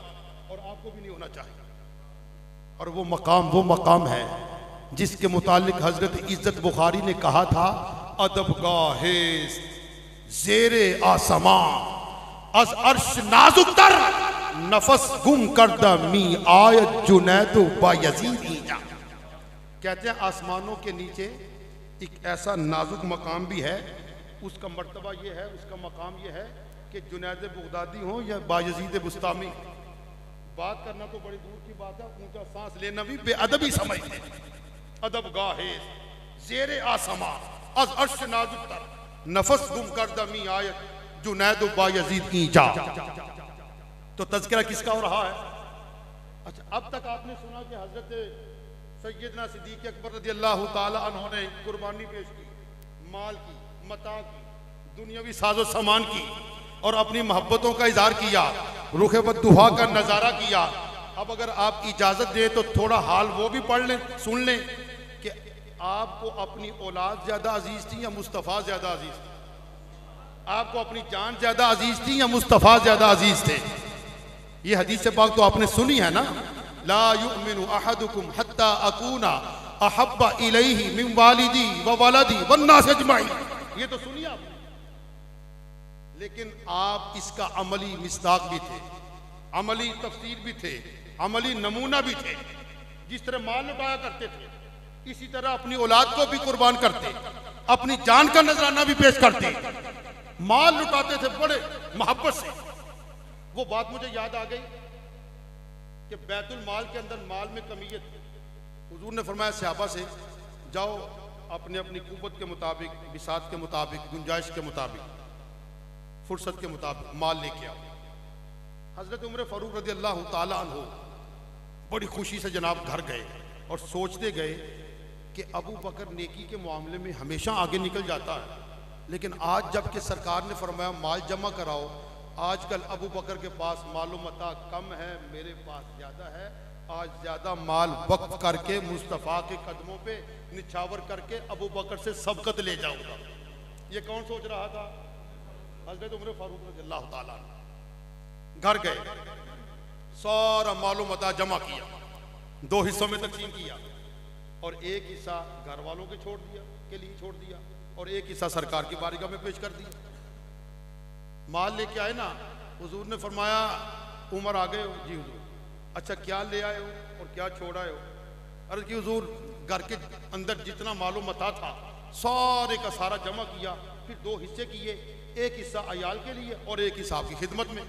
और आपको भी नहीं होना चाहिए। और वो मकाम है जिसके मुतालिक हजरत इज्जत बुखारी ने कहा था, अदबगाहे ज़ेरे आसमां अज अर्श नाजुक तर नफस गुम करदा मी आयत जुनैद बायजीद ईजा। कहते हैं आसमानों के नीचे एक ऐसा नाजुक मकाम भी है, उसका मर्तबा ये है, उसका मकाम ये है कि जुनैद बगदादी हो या बायजीद बुस्तामी, बात करना तो बड़ी दूर की बात है, ऊंचा सांस लेना भी बेअदबी समझते। अदब गाहे जेरे आसमा अज अर्श नाजुक नफस गुम कर दमी आयत जुनैद बायजीद की जा। तो तज़किरा किसका हो रहा है? अच्छा, अब तक आपने सुना कि हजरत सैयदना सिद्दीक़ अकबर रज़ियल्लाहु ताला अन्हु ने कुर्बानी पेश की, माल की, मता की, दुनियावी साजो सामान की और अपनी मोहब्बतों का इजहार किया, रुख बद्दुहा का नज़ारा किया। अब अगर आप इजाज़त दें तो थोड़ा हाल वो भी पढ़ लें, सुन लें कि आपको अपनी औलाद ज़्यादा अजीज़ थी या मुस्तफ़ा ज़्यादा अजीज़ थी? आपको अपनी जान ज़्यादा अजीज़ थी या मुस्तफ़ा ज़्यादा अजीज़ थे? ये हदीस से पाक तो आपने सुनी है ना, ला युमिनु अहदुकुम हत्ता अकूना अहब्बा इलैहि मिन वालिदी व वलदी वन्नास अजमाइन। ये तो सुनिए आपने, लेकिन आप इसका अमली मिस्दाक भी थे, अमली तफसीर भी थे, अमली नमूना भी थे। जिस तरह माल लुटाया करते थे, इसी तरह अपनी औलाद को भी कुर्बान करते, अपनी जान का नजराना भी पेश करते, माल लुटाते थे बड़े मोहब्बत से। वो बात मुझे याद आ गई कि बैतुल माल के अंदर माल में कमियत थी। हुजूर ने फरमाया सहाबा से, जाओ अपने अपनी कुव्वत के मुताबिक, बिसात के मुताबिक, गुंजाइश के मुताबिक, फुर्सत के मुताबिक माल लेके आओ। हजरत उमर फारूक रज़ियल्लाहु ताला अन्हु बड़ी खुशी से जनाब घर गए और सोचते गए कि अबू बकर नेकी के मामले में हमेशा आगे निकल जाता है, लेकिन आज जबकि सरकार ने फरमाया माल जमा कराओ, आजकल अबू बकर के पास मालूमता कम है, मेरे पास ज़्यादा है। आज ज़्यादा माल वक्फ करके मुस्तफ़ा के कदमों पे निछावर करके अबू बकर से सबकत ले जाऊंगा। ये कौन सोच रहा था? हज़रत उमर फारूक रज़ियल्लाहु ताला। घर गए, सारा मालूमता जमा किया, 2 हिस्सों में तकसीम किया और एक हिस्सा घर वालों के छोड़ दिया के लिए छोड़ दिया और एक हिस्सा सरकार की बारगाह में पेश कर दिया। माल लेके आए ना, हुजूर ने फरमाया उमर आ गए हो? जी हुजूर। अच्छा, क्या ले आए हो और क्या छोड़ आए हो? अर्ज़ की हुजूर घर के अंदर जितना मालूम मता था सारे का सारा जमा किया, फिर 2 हिस्से किए, एक हिस्सा अयाल के लिए और एक हिस्सा आपकी खिदमत में।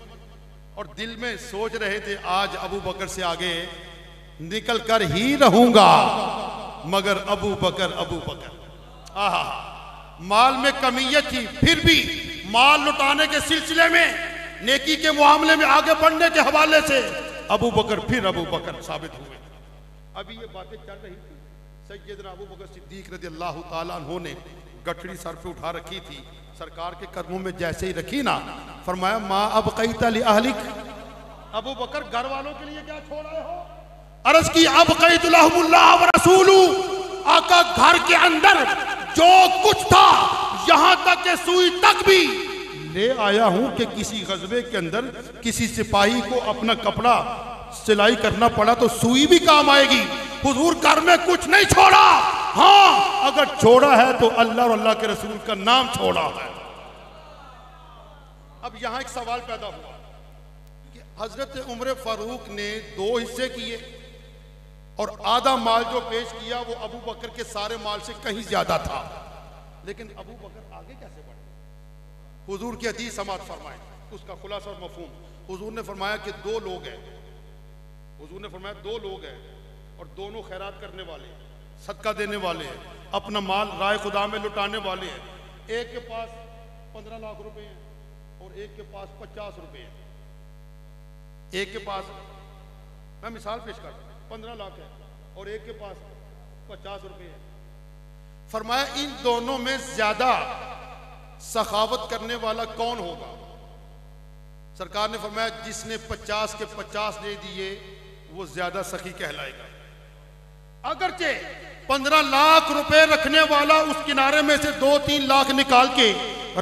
और दिल में सोच रहे थे आज अबू बकर से आगे निकल कर ही रहूंगा, मगर अबू बकर आहा, माल में कमियत थी, फिर भी माल लुटाने के सिलसिले में, नेकी के मामले में आगे बढ़ने के हवाले से अबू बकर साबित हुए। अभी ये बातें चल रही थी, सैयदना अबू बकर सिद्दीक रज़ियल्लाहु ताला अन्हु ने गठड़ी सर पे उठा रखी थी, सरकार के कदमों में जैसे ही रखी ना, फरमाया मा अबक़ैत लि अहलिक, अबू बकर घर वालों के लिए क्या छोड़ आए हो? अर्ज़ की अबक़ैत लहुमुल्लाह व रसूलु, आका घर के अंदर जो कुछ था यहां तक के सुई तक भी ले आया हूं कि किसी गज़वे के अंदर किसी सिपाही को अपना कपड़ा सिलाई करना पड़ा तो सुई भी काम आएगी। हुजूर घर में कुछ नहीं छोड़ा, हाँ अगर छोड़ा है तो अल्लाह और अल्लाह के रसूल का नाम छोड़ा है। अब यहां एक सवाल पैदा हुआ कि हजरत उमर फारूक ने 2 हिस्से किए और आधा माल जो पेश किया वो अबू बकर के सारे माल से कहीं ज्यादा था, लेकिन अबू बकर आगे कैसे बढ़े? हुजूर की हदीस समाअत फरमाए, उसका खुलासा और मफहूम। हुजूर ने फरमाया कि 2 लोग हैं, हुजूर ने फरमाया 2 लोग हैं और दोनों खैरात करने वाले, सदका देने वाले हैं, अपना माल राय खुदा में लुटाने वाले हैं। एक के पास 15 लाख रुपए हैं और एक के पास 50 रुपए हैं। एक के पास, मैं मिसाल पेश कर, 15 लाख है और एक के पास 50 रुपए है। फरमाया इन दोनों में ज्यादा सखावत करने वाला कौन होगा? सरकार ने फरमाया जिसने 50 के 50 दे दिए वो ज्यादा सखी कहलाएगा। अगरचे 15 लाख रुपए रखने वाला उस किनारे में से 2-3 लाख निकाल के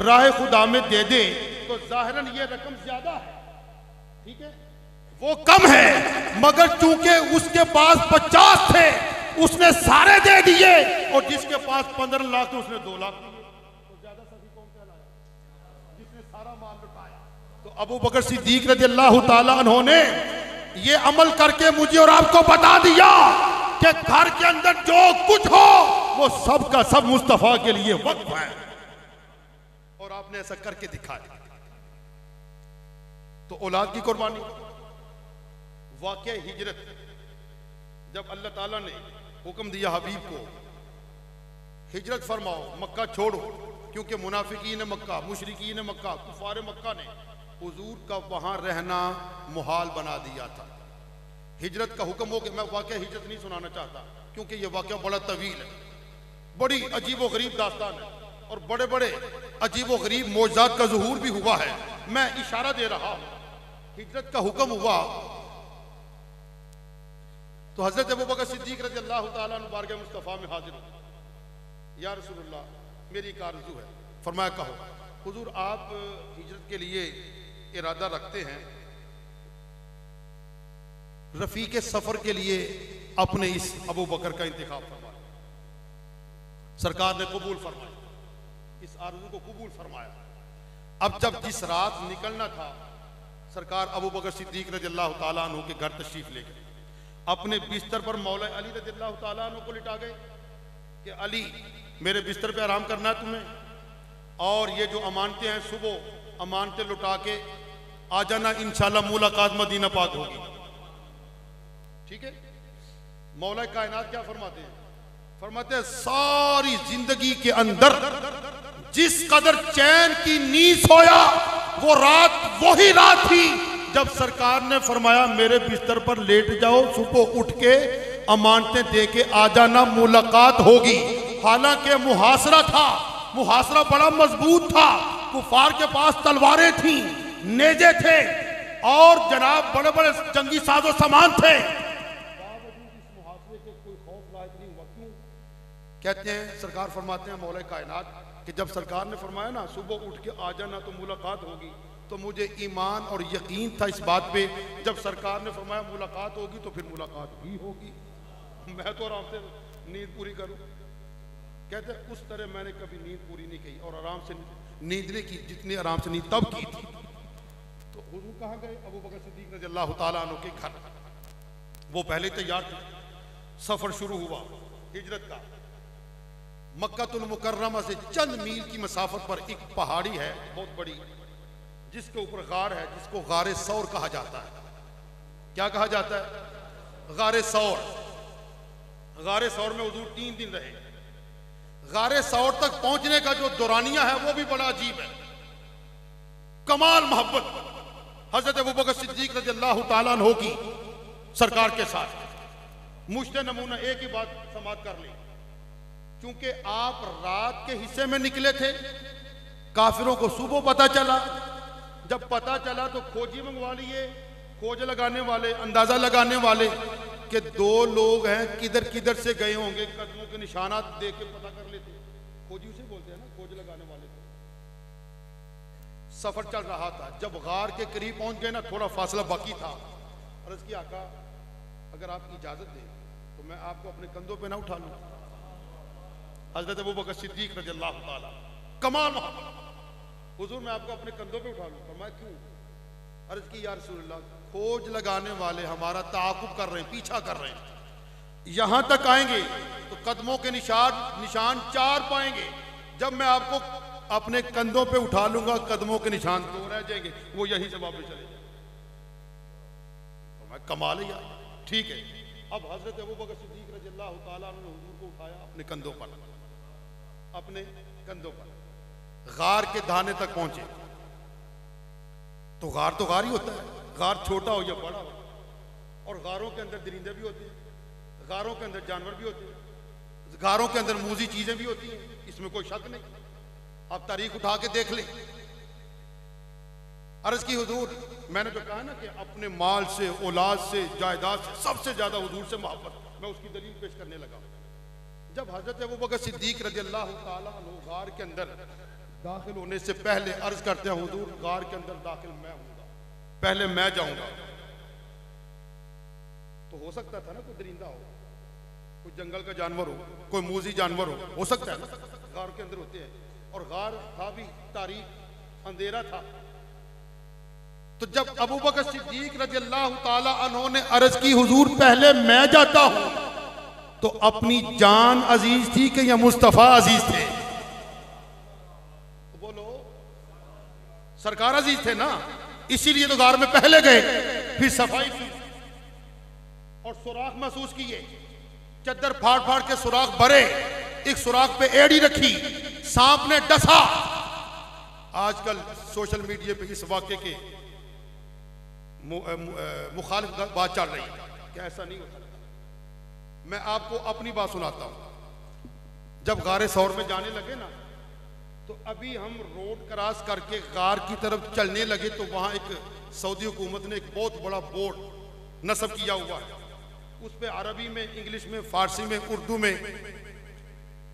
राह खुदा में दे दे तो जाहिरन ये रकम ज्यादा है, ठीक है, वो कम है, मगर चूंकि उसके पास 50 थे उसने सारे दे दिए और जिसके पास 15 लाख थे उसने 2 लाख दिए, तो ज्यादा सही कौन कहलाया? जिसने सारा माल लुटाया। तो अबू बकर सिद्दीक रज़ियल्लाहु ताला अन्हु ने ये अमल करके मुझे और आपको बता दिया कि घर के अंदर जो कुछ हो वो सब का सब मुस्तफा के लिए वक्फ है, और आपने ऐसा करके दिखाया। तो औलाद की कुर्बानी, वाक़या हिजरत, जब अल्लाह ताला ने हुक्म दिया हबीब को हिजरत फरमाओ, मक्का छोड़ो, क्योंकि मुनाफिकीन मक्का, मुशरिकीन मक्का, कुफार मक्का ने हुजूर का वहाँ रहना मुहाल बना दिया था। हिजरत का हुक्म हो गया। मैं वाक़या हिजरत नहीं सुनाना चाहता क्योंकि ये वाक़या बड़ा तवील है, बड़ी अजीब व गरीब दास्तान है और बड़े बड़े अजीब व गरीब मौजज़ात का ज़ुहूर भी हुआ है। मैं इशारा दे रहा हूँ, हिजरत का हुक्म हुआ तो हज़रत अबू बकर सिद्दीक़ रज़ी अल्लाह ताला अन्हु बारगाह मुस्तफ़ा में हाजिर हो, या रसूलल्लाह मेरी एक आरज़ू है। फरमाया कहो। हुजूर आप हिजरत के लिए इरादा रखते हैं, रफ़ीक़े सफ़र के लिए अपने इस अबू बकर का इंतखाब फरमाया। सरकार ने कबूल फरमाया, इस आरज़ू को कबूल फरमाया। अब जब जिस रात निकलना था, सरकार अबू बकर सिद्दीक़ रज़ी अल्लाह ताला अन्हु के घर तशरीफ़ ले गए। अपने बिस्तर पर मौला अली रज़ी अल्लाह ताला अन्हु को लिटा गए कि अली मेरे बिस्तर पे आराम करना है तुम्हें, और ये जो अमानतें हैं सुबह अमानतें लुटा के आ जाना, इंशाल्लाह मुलाकात मदीना पाक होगी। ठीक है। मौला कायनात क्या फरमाते हैं? फरमाते हैं सारी जिंदगी के अंदर जिस कदर चैन की नींद सोया, वो रात वही रात थी जब सरकार ने फरमाया मेरे बिस्तर पर लेट जाओ, सुबह उठ के अमानतें दे के आ जाना, मुलाकात होगी। हालांकि मुहासरा था, मुहासरा बड़ा मजबूत था, कुफार के पास तलवारें थी, नेजे थे और जनाब बड़े बड़े जंगी साजो सामान थे। कहते हैं सरकार फरमाते हैं मौला कायनात कि जब सरकार ने फरमाया ना सुबह उठ के आ जाना तो मुलाकात होगी, तो मुझे ईमान और यकीन था इस बात पे, जब सरकार ने फरमाया मुलाकात होगी तो फिर मुलाकात भी होगी। मैं तो आराम से नींद पूरी करूं। कहते हैं उस तरह मैंने कभी नींद पूरी नहीं की और आराम से नींद नहीं की जितनी आराम से नींद तब की थी। तो हुजूर कहाँ गए? अबू बकर सिद्दीक़ रज़ी अल्लाह ताला अन्हु के घर। वो पहले तैयार थे। सफर शुरू हुआ हिजरत का। मक्कातुल मुकर्रमा से चंद मील की मसाफत पर एक पहाड़ी है बहुत बड़ी, जिसके ऊपर गार है, जिसको गारे सौर कहा जाता है। क्या कहा जाता है? गारे सौर। गारे सौर में हुजूर 3 दिन रहे। गारे सौर तक पहुंचने का जो दौरानिया है वो भी बड़ा अजीब है, कमाल मोहब्बत हजरत अबू बकर सिद्दीक़ रज़ी अल्लाह ताला अन्हु की सरकार के साथ। मुश्ते नमूना एक ही बात समाप्त कर ली, क्योंकि आप रात के हिस्से में निकले थे, काफिरों को सुबह पता चला। जब पता चला तो खोजी मंगवा लिए, खोज लगाने वाले, अंदाजा लगाने वाले कि 2 लोग हैं, किधर किधर से गए होंगे, कदमों के निशानात देख के पता कर लेते। खोजी उसे बोलते हैं ना, खोज लगाने वाले को। सफर चल रहा था, जब गार के करीब पहुंच गए ना, थोड़ा फासला बाकी था। अर्ज की आका अगर आप इजाजत दें तो मैं आपको अपने कंधों पे ना उठा लूं। हजरत अबू बकर सिद्दीक़ रज़ी अल्लाह ताला कमाल मोहब्बत, हुजूर मैं आपको अपने कंधों पे उठा लूं। फरमाया क्यों? अर्ज की या रसूलल्लाह खोज लगाने वाले हमारा ताक़ुब कर रहे हैं, पीछा कर रहे हैं, यहां तक आएंगे तो कदमों के निशान 4 पाएंगे। जब मैं आपको अपने कंधों पे उठा लूंगा कदमों के निशान 2 रह जाएंगे, वो यहीं से वापस चले जाएंगे। तो मैं कमाल है यार। ठीक है। अब हजरत अबू बकर सिद्दीक़ रज़ी अल्लाह ताला अन्हु ने हुजूर को उठाया अपने कंधों पर, अपने कंधों पर गार के दाने तक पहुंचे। तो गार ही होता है, गार छोटा हो या बड़ा हो, और गारों के अंदर दरिंदे भी होते हैं, गारों के अंदर जानवर भी होते हैं, गारों के अंदर मूजी चीजें भी होती हैं, इसमें कोई शक नहीं। आप तारीख उठा के देख लें। अर्ज की हुजूर मैंने तो कहा ना कि अपने माल से, औलाद से, जायदाद से सबसे ज्यादा हुजूर से मोहब्बत, मैं उसकी दलील पेश करने लगा। जब हजरत अबू बकर सिद्दीक़ रज़ी अल्लाह ताला अन्हु गार के अंदर दाखिल होने से पहले अर्ज करते हैं हुजूर गार के अंदर दाखिल मैं हूंगा, पहले मैं जाऊंगा। तो हो सकता था ना कोई दरिंदा हो, कोई जंगल का जानवर हो, कोई मूजी जानवर हो सकता है ना, गार के अंदर होते हैं। और गार था भी तारीख, अंधेरा था। तो जब अबू बकर सिद्दीक़ रज़ी अल्लाह ताला अन्हु ने अर्ज की हुजूर पहले मैं जाता हूं, तो अपनी जान अजीज थी कि या मुस्तफा अजीज थे? तो बोलो सरकार अजीज थे ना, इसीलिए तो गार में पहले गए, फिर सफाई की, और सुराख महसूस किए, चद्दर फाड़ फाड़ के सुराख भरे, एक सुराख पे एड़ी रखी, सांप ने डसा। आजकल सोशल मीडिया पे इस वाक्य के मुखालिफ बात चल रही है कि ऐसा नहीं हो सकता। मैं आपको अपनी बात सुनाता हूं। जब गारे सौर में जाने लगे ना, तो अभी हम रोड क्रॉस करके गार की तरफ चलने लगे तो वहां एक सऊदी हुकूमत ने एक बहुत बड़ा बोर्ड नस्ब किया हुआ है। उस पे अरबी में, इंग्लिश में, फारसी में, उर्दू में,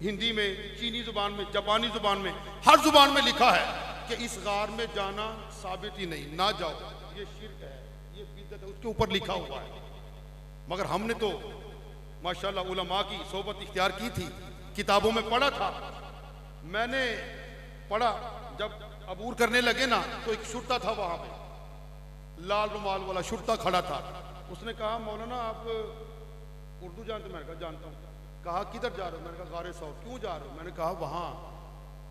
हिंदी में, चीनी जुबान में, जापानी जुबान में, हर जुबान में लिखा है कि इस गार में जाना साबित ही नहीं, ना जाओ, ये शिर्क है, ये बिदअत है, उसके ऊपर लिखा हुआ है। मगर हमने तो माशाअल्लाह उलमा की सोबत इख्तियार की थी, किताबों में पढ़ा था। मैंने पढ़ा, जब अबूर करने लगे ना तो एक शुरता था वहां पे, लाल रुमाल वाला शुरता खड़ा था। उसने कहा मौलाना आप उर्दू जानते? मैंने कहा जानता हूँ। कहा किधर जा रहे हो? मैंने कहा गारे सौर। क्यों जा रहे हो? मैंने कहा वहाँ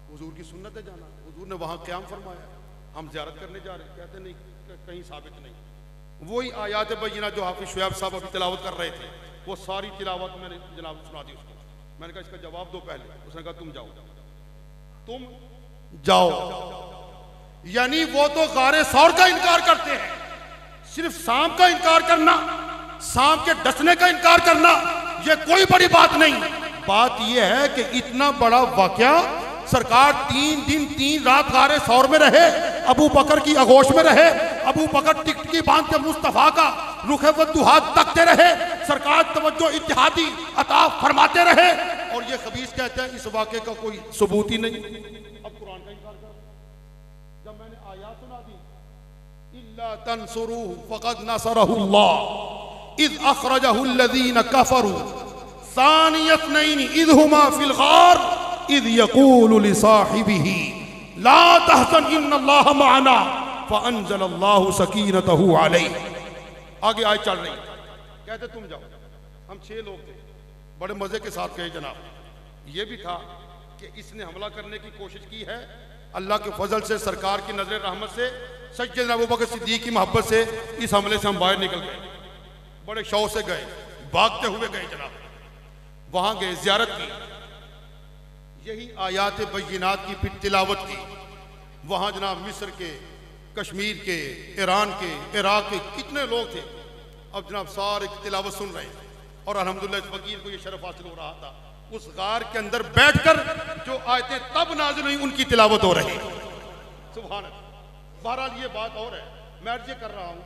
हुजूर की सुन्नत है जाना, हुजूर ने वहाँ क़याम फरमाया, हम ज़ियारत करने जा रहे हैं। कहते नहीं, कहीं साबित नहीं। वही आयात बय्यिना जो हाफिज शुएब साहब अभी तिलावत कर रहे थे, वो सारी तिलावत मैंने जनाब सुना दी उसको। मैंने कहा इसका जवाब दो पहले। उसने कहा तुम जाओ, तुम जाओ। यानी वो तो गारे सौर का इनकार करते हैं। सिर्फ सांप का इनकार करना, सांप के डसने का इनकार करना, ये कोई बड़ी बात नहीं। बात ये है कि इतना बड़ा वाकया, सरकार 3 दिन 3 रात गारे सौर में रहे, अबू बकर की आगोश में रहे, अबू बकर टिकटकी बांध के मुस्तफा का रुखे वद्दुहा तकते रहे, सरकार तवज्जो इत्तिहादी अता फरमाते रहे, और ये खबीस कहते हैं इस वाक़े का कोई सबूत ही नहीं। अब कुरान का इनकार करो। जब मैंने आयात सुना दी, इल्ला तंसुरूहु फक़द नसरहुल्लाह इज़ अख़रजहुल्लज़ीना कफ़रू सानिय इस्नैनि इज़ हुमा फ़िल ग़ार इज़ यक़ूलु लिसाहिबिही ला तहज़न इन्नल्लाह मअना फ़अंज़लल्लाहु सकीनतहु अलैहि। आगे आयत चल रही, कहते तुम जाओ। हम 6 लोग थे, बड़े मजे के साथ गए जनाब। ये भी था कि इसने हमला करने की कोशिश की है, अल्लाह के फजल से, सरकार की नजर रहमत से, सैयदना अबू बकर सिद्दीक की मोहब्बत से इस हमले से हम बाहर निकल गए। बड़े शौक से गए, भागते हुए गए जनाब। वहां गए, जियारत की, यही आयात बय्यिनात की फिर तिलावत की। वहां जनाब मिस्र के, कश्मीर के, ईरान के, इराक के कितने लोग थे। अब जनाब सारे तिलावत सुन रहे हैं, और अल्हम्दुलिल्लाह इस फकीर को ये शरफ हासिल हो रहा था, उस गार के अंदर बैठकर जो आयतें तब नाज़िल हुई उनकी तिलावत हो रही। सुभान अल्लाह। बहरहाल ये बात और है, मैं अर्ज़ कर रहा हूँ,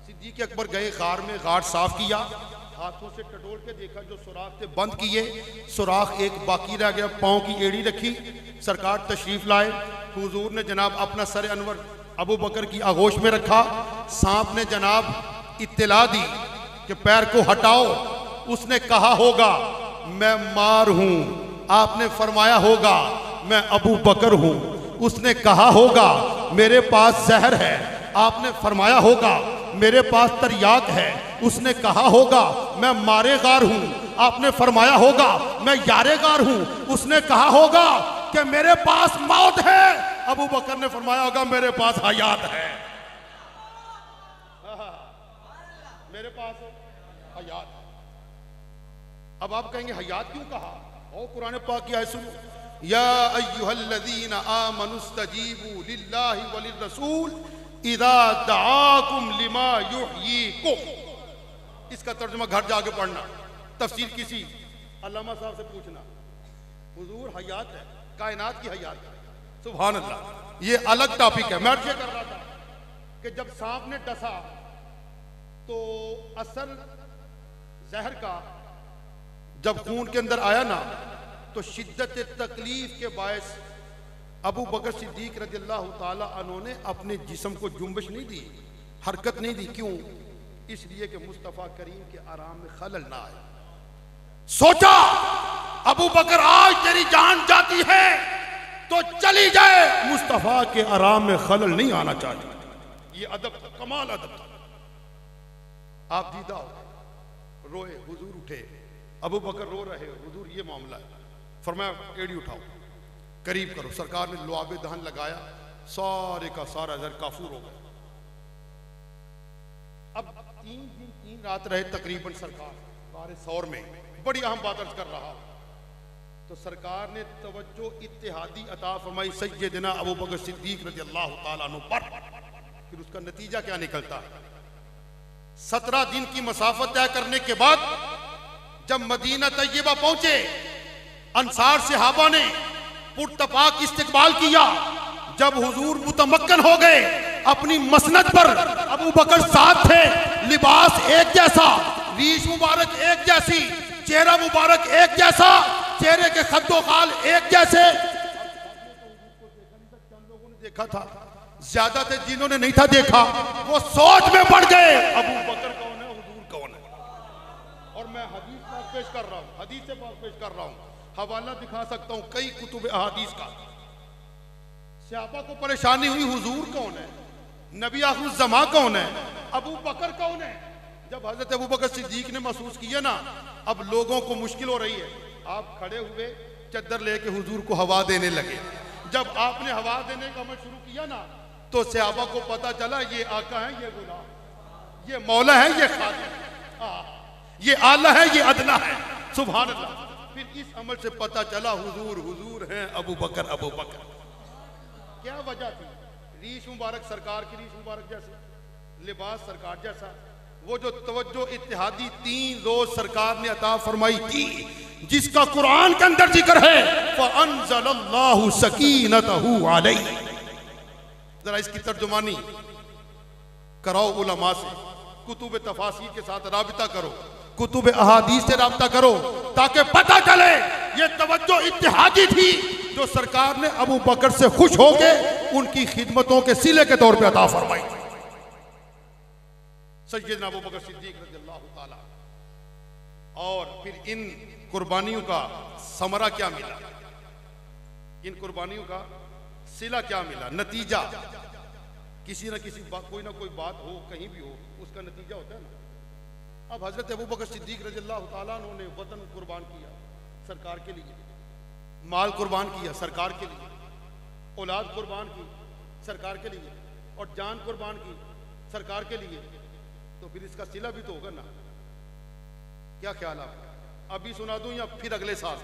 सिद्दीक़ अकबर गए गार में, गार साफ किया, हाथों से टटोल के देखा, जो सुराख थे बंद किए, सुराख एक बाकी रह गया, पाँव की एड़ी रखी। सरकार तशरीफ लाए, हुजूर ने जनाब अपना सर अनवर अबू बकर की आगोश में रखा। सांप ने जनाब इत्तला दी कि पैर को हटाओ। उसने कहा होगा मैं मार हूं, आपने फरमाया होगा मैं अबू बकर हूं। उसने कहा होगा मेरे पास जहर है, आपने फरमाया होगा मेरे पास तरियाक है। उसने कहा होगा मैं मारेगार हूं, आपने फरमाया होगा मैं यारेगार हूं। उसने कहा होगा कि मेरे पास मौत है, अबू बकर ने फरमाया होगा मेरे पास हयात है। मेरे पास हयात है। अब आप कहेंगे हयात क्यों कहा? और कुरान पाक की आयत सुनो, या अय्युहल्लज़ीना आमनुस्तजीबू लिल्लाहि वलिर्रसूल इज़ा दआकुम लिमा युहयीकुम। इसका तर्जुमा घर जाके पढ़ना, तफसीर किसी अल्लामा साहब से पूछना। हुजूर हयात है, कायनात की हयात है। सुभान अल्लाह। ये अलग टॉपिक है। मैं अर्ज़ कर रहा था कि जब सांप ने डसा तो असल जहर का जब खून के अंदर आया ना, तो शिद्दत तकलीफ के बायस अबू बकर सिद्दीक रज़ियल्लाहु ताला अन्हु ने अपने जिस्म को जुम्बिश नहीं दी, हरकत नहीं दी। क्यों? इसलिए कि मुस्तफ़ा करीम के आराम में खलल ना आए। सोचा अबू बकर आज तेरी जान जाती है तो चली जाए, मुस्तफ़ा के आराम में खलल नहीं आना चाहिए। ये अदब था, कमाल अदब था। आप दीदा हो, रोए, हुजूर उठे, अबू बकर रो रहे, हुजूर ये मामला है। फरमाया एड़ी उठाओ, करीब करो। सरकार ने लुआबे दहन लगाया, सारे का सारा जहर काफूर हो गया। अब 3 दिन 3 रात रहे तकरीबन सरकार गारे सौर में। बड़ी अहम बात अर्ज कर रहा हूं। तो सरकार ने तवज्जो इत्तेहादी अता फरमाई सैयदना अबू बकर सिद्दीक रज़ी अल्लाह तआला अन्हु पर। फिर उसका नतीजा क्या निकलता? 17 दिन की मसाफत तय करने के बाद जब मदीना तैयबा पहुंचे, अंसार सहाबा ने पुरतपाक इस्तकबाल किया। जब हुजूर मुतमक्कन हो गए अपनी मसनद पर, अबू बकर साथ थे, लिबास एक जैसा, रीश मुबारक एक जैसी, चेहरा मुबारक एक जैसा, चेहरे के खद्दो खाल एक जैसे। चंद लोगों ने देखा था, ज्यादा थे जिन्होंने नहीं था देखा, वो सोच में पड़ गए अबू बकर कौन है, हुजूर कौन है। और मैं हदीस पाक पेश कर रहा हूं, हदीस से पाक पेश कर रहा हूं, हवाला दिखा सकता हूं कई कुतुब अहादीस का। सहाबा को परेशानी हुई, हुजूर कौन है, नबी आखिर ज़मा कौन है, अबू बकर कौन है। जब हजरत अबू बकर सिद्दीक ने महसूस किया ना अब लोगों को मुश्किल हो रही है, आप खड़े हुए चद्दर लेके हुजूर को हवा देने लगे। जब आपने हवा देने का अमल शुरू किया ना तो सहाबा को पता चला ये आका है, ये गुलाम, ये मौला है, ये खादिम, ये आला है, ये अदना है। सुभान अल्लाह। फिर इस अमल से पता चला हुजूर हुजूर हैं अबू बकर, अबू बकर। क्या वजह थी? रीश मुबारक सरकार की रीश मुबारक जैसी, लिबास सरकार जैसा, वो जो तवज्जो इत्तेहादी 3 रोज सरकार ने अता फरमाई थी, जिसका कुरान के अंदर जिक्र है, फ़अंज़लल्लाहु सकीनतहु अलैहि। जरा इसकी तर्जुमानी कराओ उलमा से, कुतुब तफासीर के साथ राबिता करो, कुतुब अहादीस से राबिता करो, ताकि पता चले ये तवज्जो इत्तेहादी थी जो सरकार ने अबू बकर से खुश होके उनकी खिदमतों के सिले के तौर पे अता फरमाई। सैयदना अबू बकर सिद्दीक रज़ियल्लाहु ताला। और फिर इन कुर्बानियों का समरा क्या मिला, इन कुर्बानियों का सिला क्या मिला, नतीजा। किसी ना किसी बात, कोई ना कोई बात हो, कहीं भी हो, उसका नतीजा होता है ना। अब हजरत अबू बकर सिद्दीक रज़ियल्लाहु ताला अन्हु ने वतन कुर्बान किया सरकार के लिए, माल कुर्बान किया सरकार के लिए, औलाद कुर्बान की सरकार के लिए, और जान कुर्बान की सरकार के लिए। तो फिर इसका सिला भी तो होगा ना। क्या ख्याल आप? अभी सुना दूं या फिर अगले साल?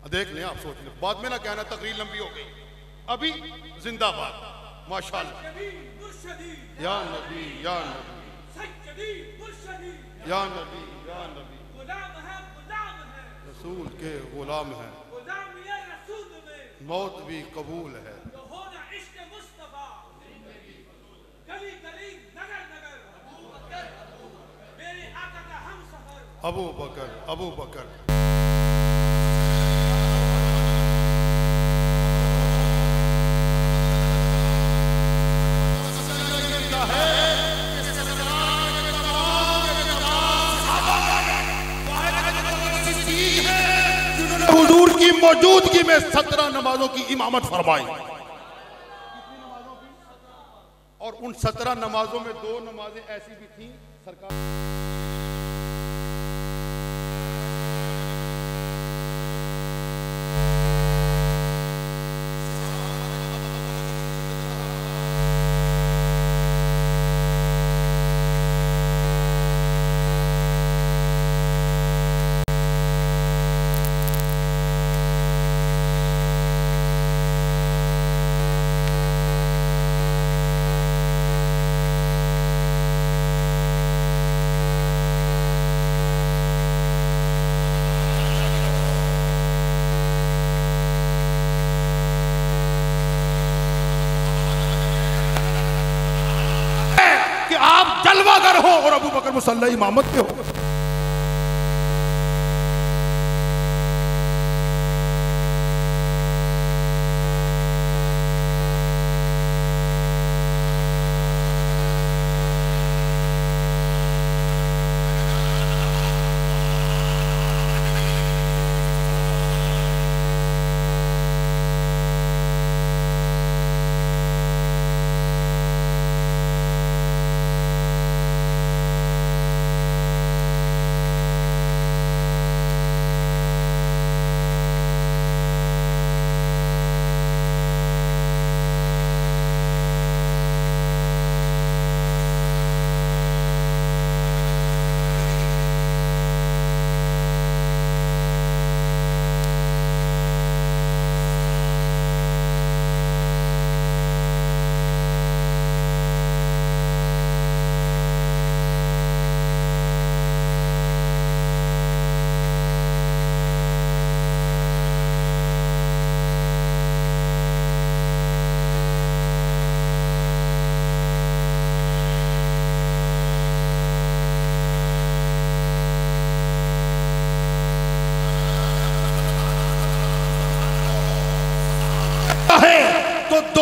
देख लें, आप सोच लें, बाद में ना कहना तकरीर लंबी हो गई। अभी जिंदाबाद माशाअल्लाह। या नबी या नबी या नबी या नबी, रसूल के गुलाम हैं, मौत भी कबूल है। अबू बकर, अबू बकर। हुजूर की मौजूदगी में 17 नमाजों की इमामत फरमाई। और उन 17 नमाजों में 2 नमाजें ऐसी भी थी सरकार जलवागर हो और अबू बकर मुसल्ला इमामत पे हो।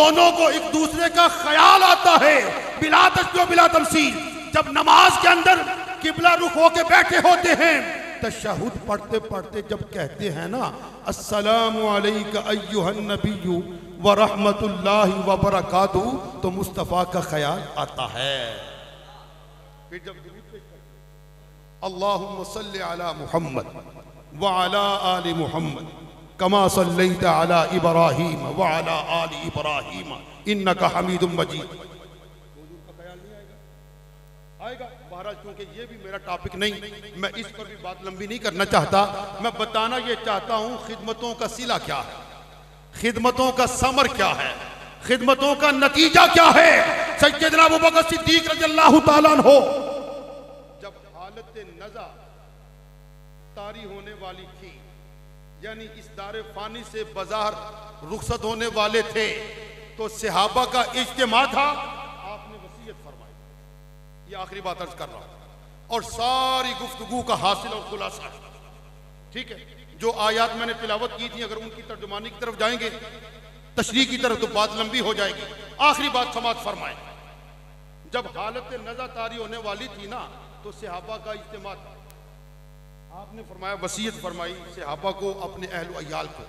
दोनों को एक दूसरे का ख्याल आता है बिला तशबीह बिला तमसील। जब नमाज के अंदर किबला रुख होके बैठे होते हैं, तशहुद पढ़ते पढ़ते जब कहते हैं ना अस्सलामु अलैका अय्युहन नबिय्यु व रहमतुल्लाहि व बरकातुहू, तो मुस्तफ़ा का ख्याल आता है। फिर जब अल्लाहुम्मा सल्लि अला मुहम्मद व अला आलि मुहम्मद कमा सल्लैता अला इब्राहीम व अला आलि इब्राहीम इन्नका हमीदुम मजीद, हुजूर का ख्याल नहीं आएगा? बहरहाल क्योंकि ये भी मेरा टॉपिक नहीं, मैं इस पर भी बात लंबी नहीं करना चाहता। मैं बताना ये चाहता हूँ खिदमतों का सिला क्या है, खिदमतों का समर क्या है, खिदमतों का नतीजा क्या है। सैयदना अबू बकर सिद्दीक रज़ियल्लाहु ताला अन्हु जब हालत नज़ा तारी होने वाली थी, यानी इस दारे फानी से बाजार रुखसत होने वाले थे, तो सहाबा का इज्तिमा था, आपने वसीयत फरमाई। ये आखिरी बात अर्ज कर रहा हूं और सारी गुफ्तगू का हासिल और खुलासा है, ठीक है। जो आयात मैंने तिलावत की थी, अगर उनकी तर्जुमानी की तरफ जाएंगे, तशरीह की तरफ, तो बात लंबी हो जाएगी। आखिरी बात समात फरमाए। जब हालत नज़ा तारी होने वाली थी ना, तो सहाबा का इज्तिमा था, आपने फरमाया, वसीयत फरमाई सहाबा को, अपने अहल अयाल को,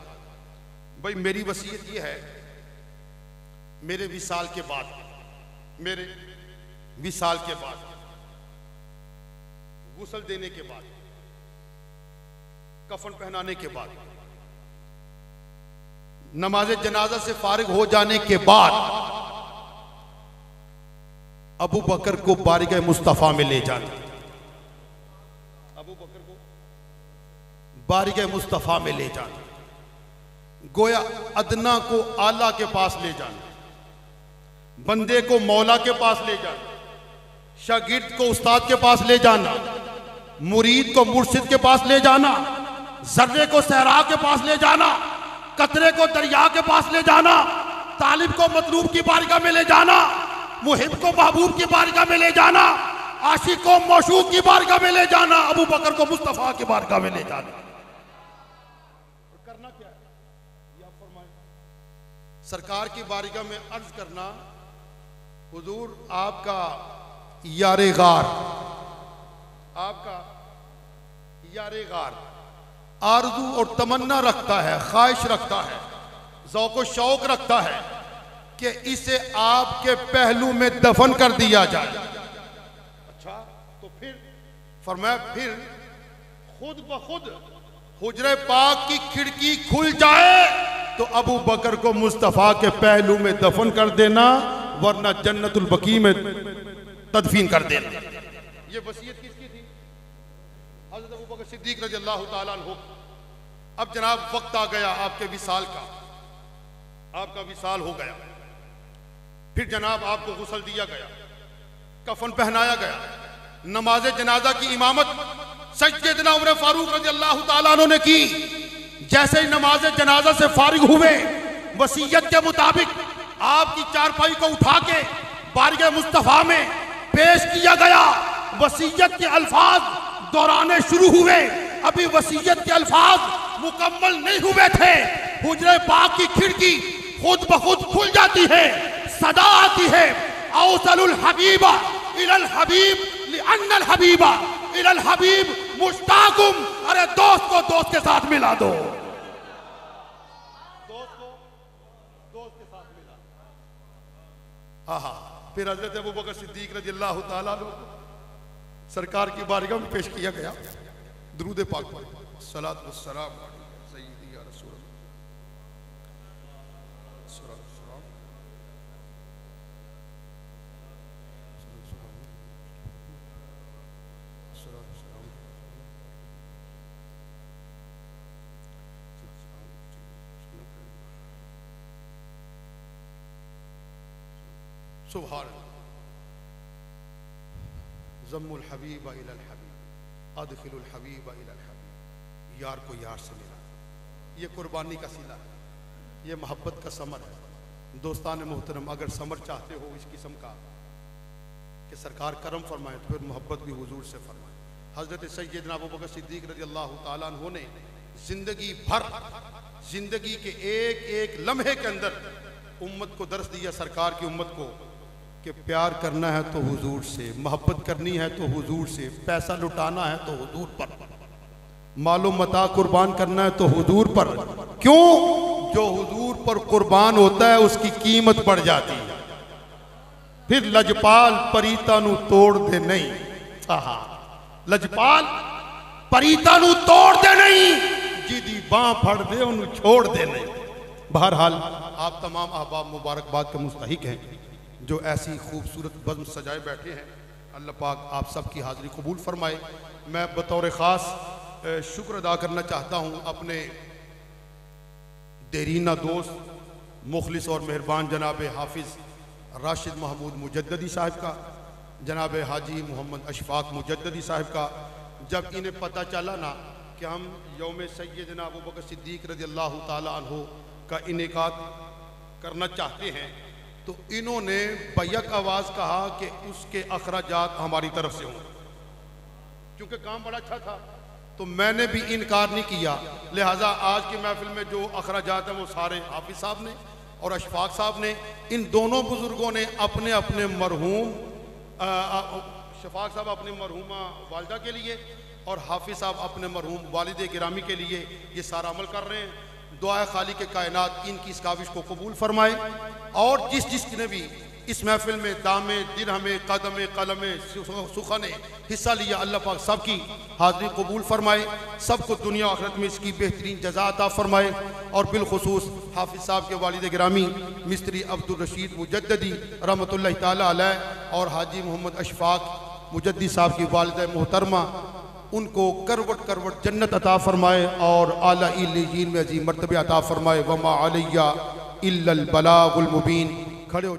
भाई मेरी वसीयत ये है, मेरे विसाल के बाद, मेरे विसाल के बाद, गुस्ल देने के बाद, कफन पहनाने के बाद, नमाज जनाजा से फारिग हो जाने के बाद, अबू बकर को बारगाह मुस्तफा में ले जाना, अबू बकर को बारगाह मुस्तफा में ले जाना, गोया अदना को आला के पास ले जाना, बंदे को मौला के पास ले जाना, शागिर्द को उस्ताद के पास ले जाना, मुरीद को मुर्शिद के पास ले जाना, जर्रे को सहरा के पास ले जाना, कतरे को दरिया के पास ले जाना, तालिब को मतलूब की बारगाह में ले जाना, मुहिब को महबूब की बारगाह में ले जाना, आशिक को मौशूक की बारगाह में ले जाना, अबू बकर को मुस्तफा की बारगाह में ले जाना। करना क्या है ये आप फरमाएं। सरकार की बारगाह में अर्ज करना, हुजूर आपका यारे गार, आपका यारे गार आरज़ू और तमन्ना रखता है, ख्वाहिश रखता है, ज़ौक़ शौक़ रखता है कि इसे आपके पहलू में दफन कर दिया जाए। अच्छा, तो फिर फरमाया, फिर खुद ब खुद हुजरे पाक की खिड़की खुल जाए तो अबू बकर को मुस्तफ़ा के पहलू में दफन कर देना, वरना जन्नतुल बकी में तदफीन कर देना। ये वसीयत किसकी थी? हज़रत अबू बकर सिद्दीक रज़ियल्लाहु ताला अन्हु। अब जनाब वक्त आ गया आपके विसाल का, आपका विसाल हो गया। फिर जनाब आपको गुस्ल दिया गया, कफन पहनाया गया, नमाज जनाजा की इमामत सैयदना उमर फारूक रज़ियल्लाहु ताला अन्हु ने की। जैसे ही नमाज जनाजा से फारिग हुए, वसीयत के मुताबिक आपकी चारपाई को उठा के बारगाह मुस्तफा में पेश किया गया। वसीयत के अल्फाज दोहराने शुरू हुए, अभी वसीयत के अल्फाज मुकम्मल नहीं हुए थे, हुजरे पाक की खिड़की खुद ब खुद खुल जाती है, सदा आती है, औसलुल हबीबा इलल हबीब लिअन्नल हबीबा इलल हबीब मुश्ताकुम। अरे दोस्त को दोस्त के साथ मिला दो, दोस्त को दोस्त के साथ मिला। आहा, फिर हजरत अबू बकर सिद्दीक रज़ियल्लाहु ताला अन्हु सरकार की बारगाह में पेश किया गया। दुरूद पाक पर सलात व सलाम सय्यदी या रसूल सुभान ज़म्मुल हबीब इलल हबीब अदखिलुल हबीब इलल हबीब। यार को यार से मिला, ये कुर्बानी का सिला है, ये मोहब्बत का समर है। दोस्तान मोहतरम, अगर समर चाहते हो इस किस्म का कि सरकार करम फरमाए, तो फिर मोहब्बत भी हुजूर से फरमाए। हज़रत सैयदना अबू बकर सिद्दीक रज़ियल्लाहु ताला अन्हु ने जिंदगी भर, जिंदगी के एक एक लम्हे के अंदर उम्मत को दर्स दिया, सरकार की उम्मत को, कि प्यार करना है तो हुजूर से, मोहब्बत करनी है तो हुजूर से, पैसा लुटाना है तो हुजूर पर, मालो मता कुर्बान करना है तो हुजूर पर। क्यों? जो हुजूर पर कुर्बान होता है उसकी कीमत बढ़ जाती है। फिर लजपाल परीता नू तोड़ दे नहीं, आहा, लजपाल परीता नू तोड़ दे नहीं, जिदी बां फड़ दे उन्हें छोड़ दे नहीं। बहरहाल आप तमाम अहबाब मुबारकबाद के मुस्तहिक हैं जो ऐसी खूबसूरत बज़्म सजाए बैठे हैं। अल्लाह पाक आप सबकी हाज़िरी कबूल फरमाए। मैं बतौर ख़ास शुक्र अदा करना चाहता हूँ अपने देरीना दोस्त, मुखलिस और मेहरबान जनाब हाफिज़ राशिद महमूद मुजद्ददी साहब का, जनाब हाजी मोहम्मद अशफाक मुजद्ददी साहब का। जब इन्हें पता चला ना कि हम यौम सैयदना अबू बकर सिद्दीक़ रज़ियल्लाहु ताला अन्हु का इनेकाद करना चाहते हैं, तो इन्होंने बैक आवाज़ कहा कि उसके अखराजात हमारी तरफ से हों। क्योंकि काम बड़ा अच्छा था तो मैंने भी इनकार नहीं किया। लिहाजा आज की महफिल में जो अखराजात हैं वो सारे हाफिज साहब ने और अशफाक साहब ने, इन दोनों बुजुर्गों ने अपने अपने मरहूम, शफाक साहब अपने मरहूमा वालिदा के लिए और हाफिज साहब अपने मरहूम वालिद गिरामी के लिए ये सारा अमल कर रहे हैं। दुआ खालिक के कायनात इनकी इस काविश को कबूल फरमाए और जिस जिसने भी इस महफिल में दामे दिरहमे कदमे कलमे सुखने हिस्सा लिया, अल्लाह पाक सबकी हाज़िरी कबूल फरमाए, सबको दुनिया आखिरत में इसकी बेहतरीन जज़ा अता फरमाए। और बिलखुसूस हाफिज साहब के वालिद गिरामी मिस्त्री अब्दुल रशीद मुजद्ददी रहमतुल्लाह ताला अलैह और हाजी मोहम्मद अशफाक मुजद्दी साहब की वालिदा मोहतरमा, उनको करवट करवट जन्नत अता फरमाए और आला इल्लीयीन में अजीम मर्तबे अता फरमाए। वमा अलैया इल्लल बलागुल मुबीन। खड़े हो।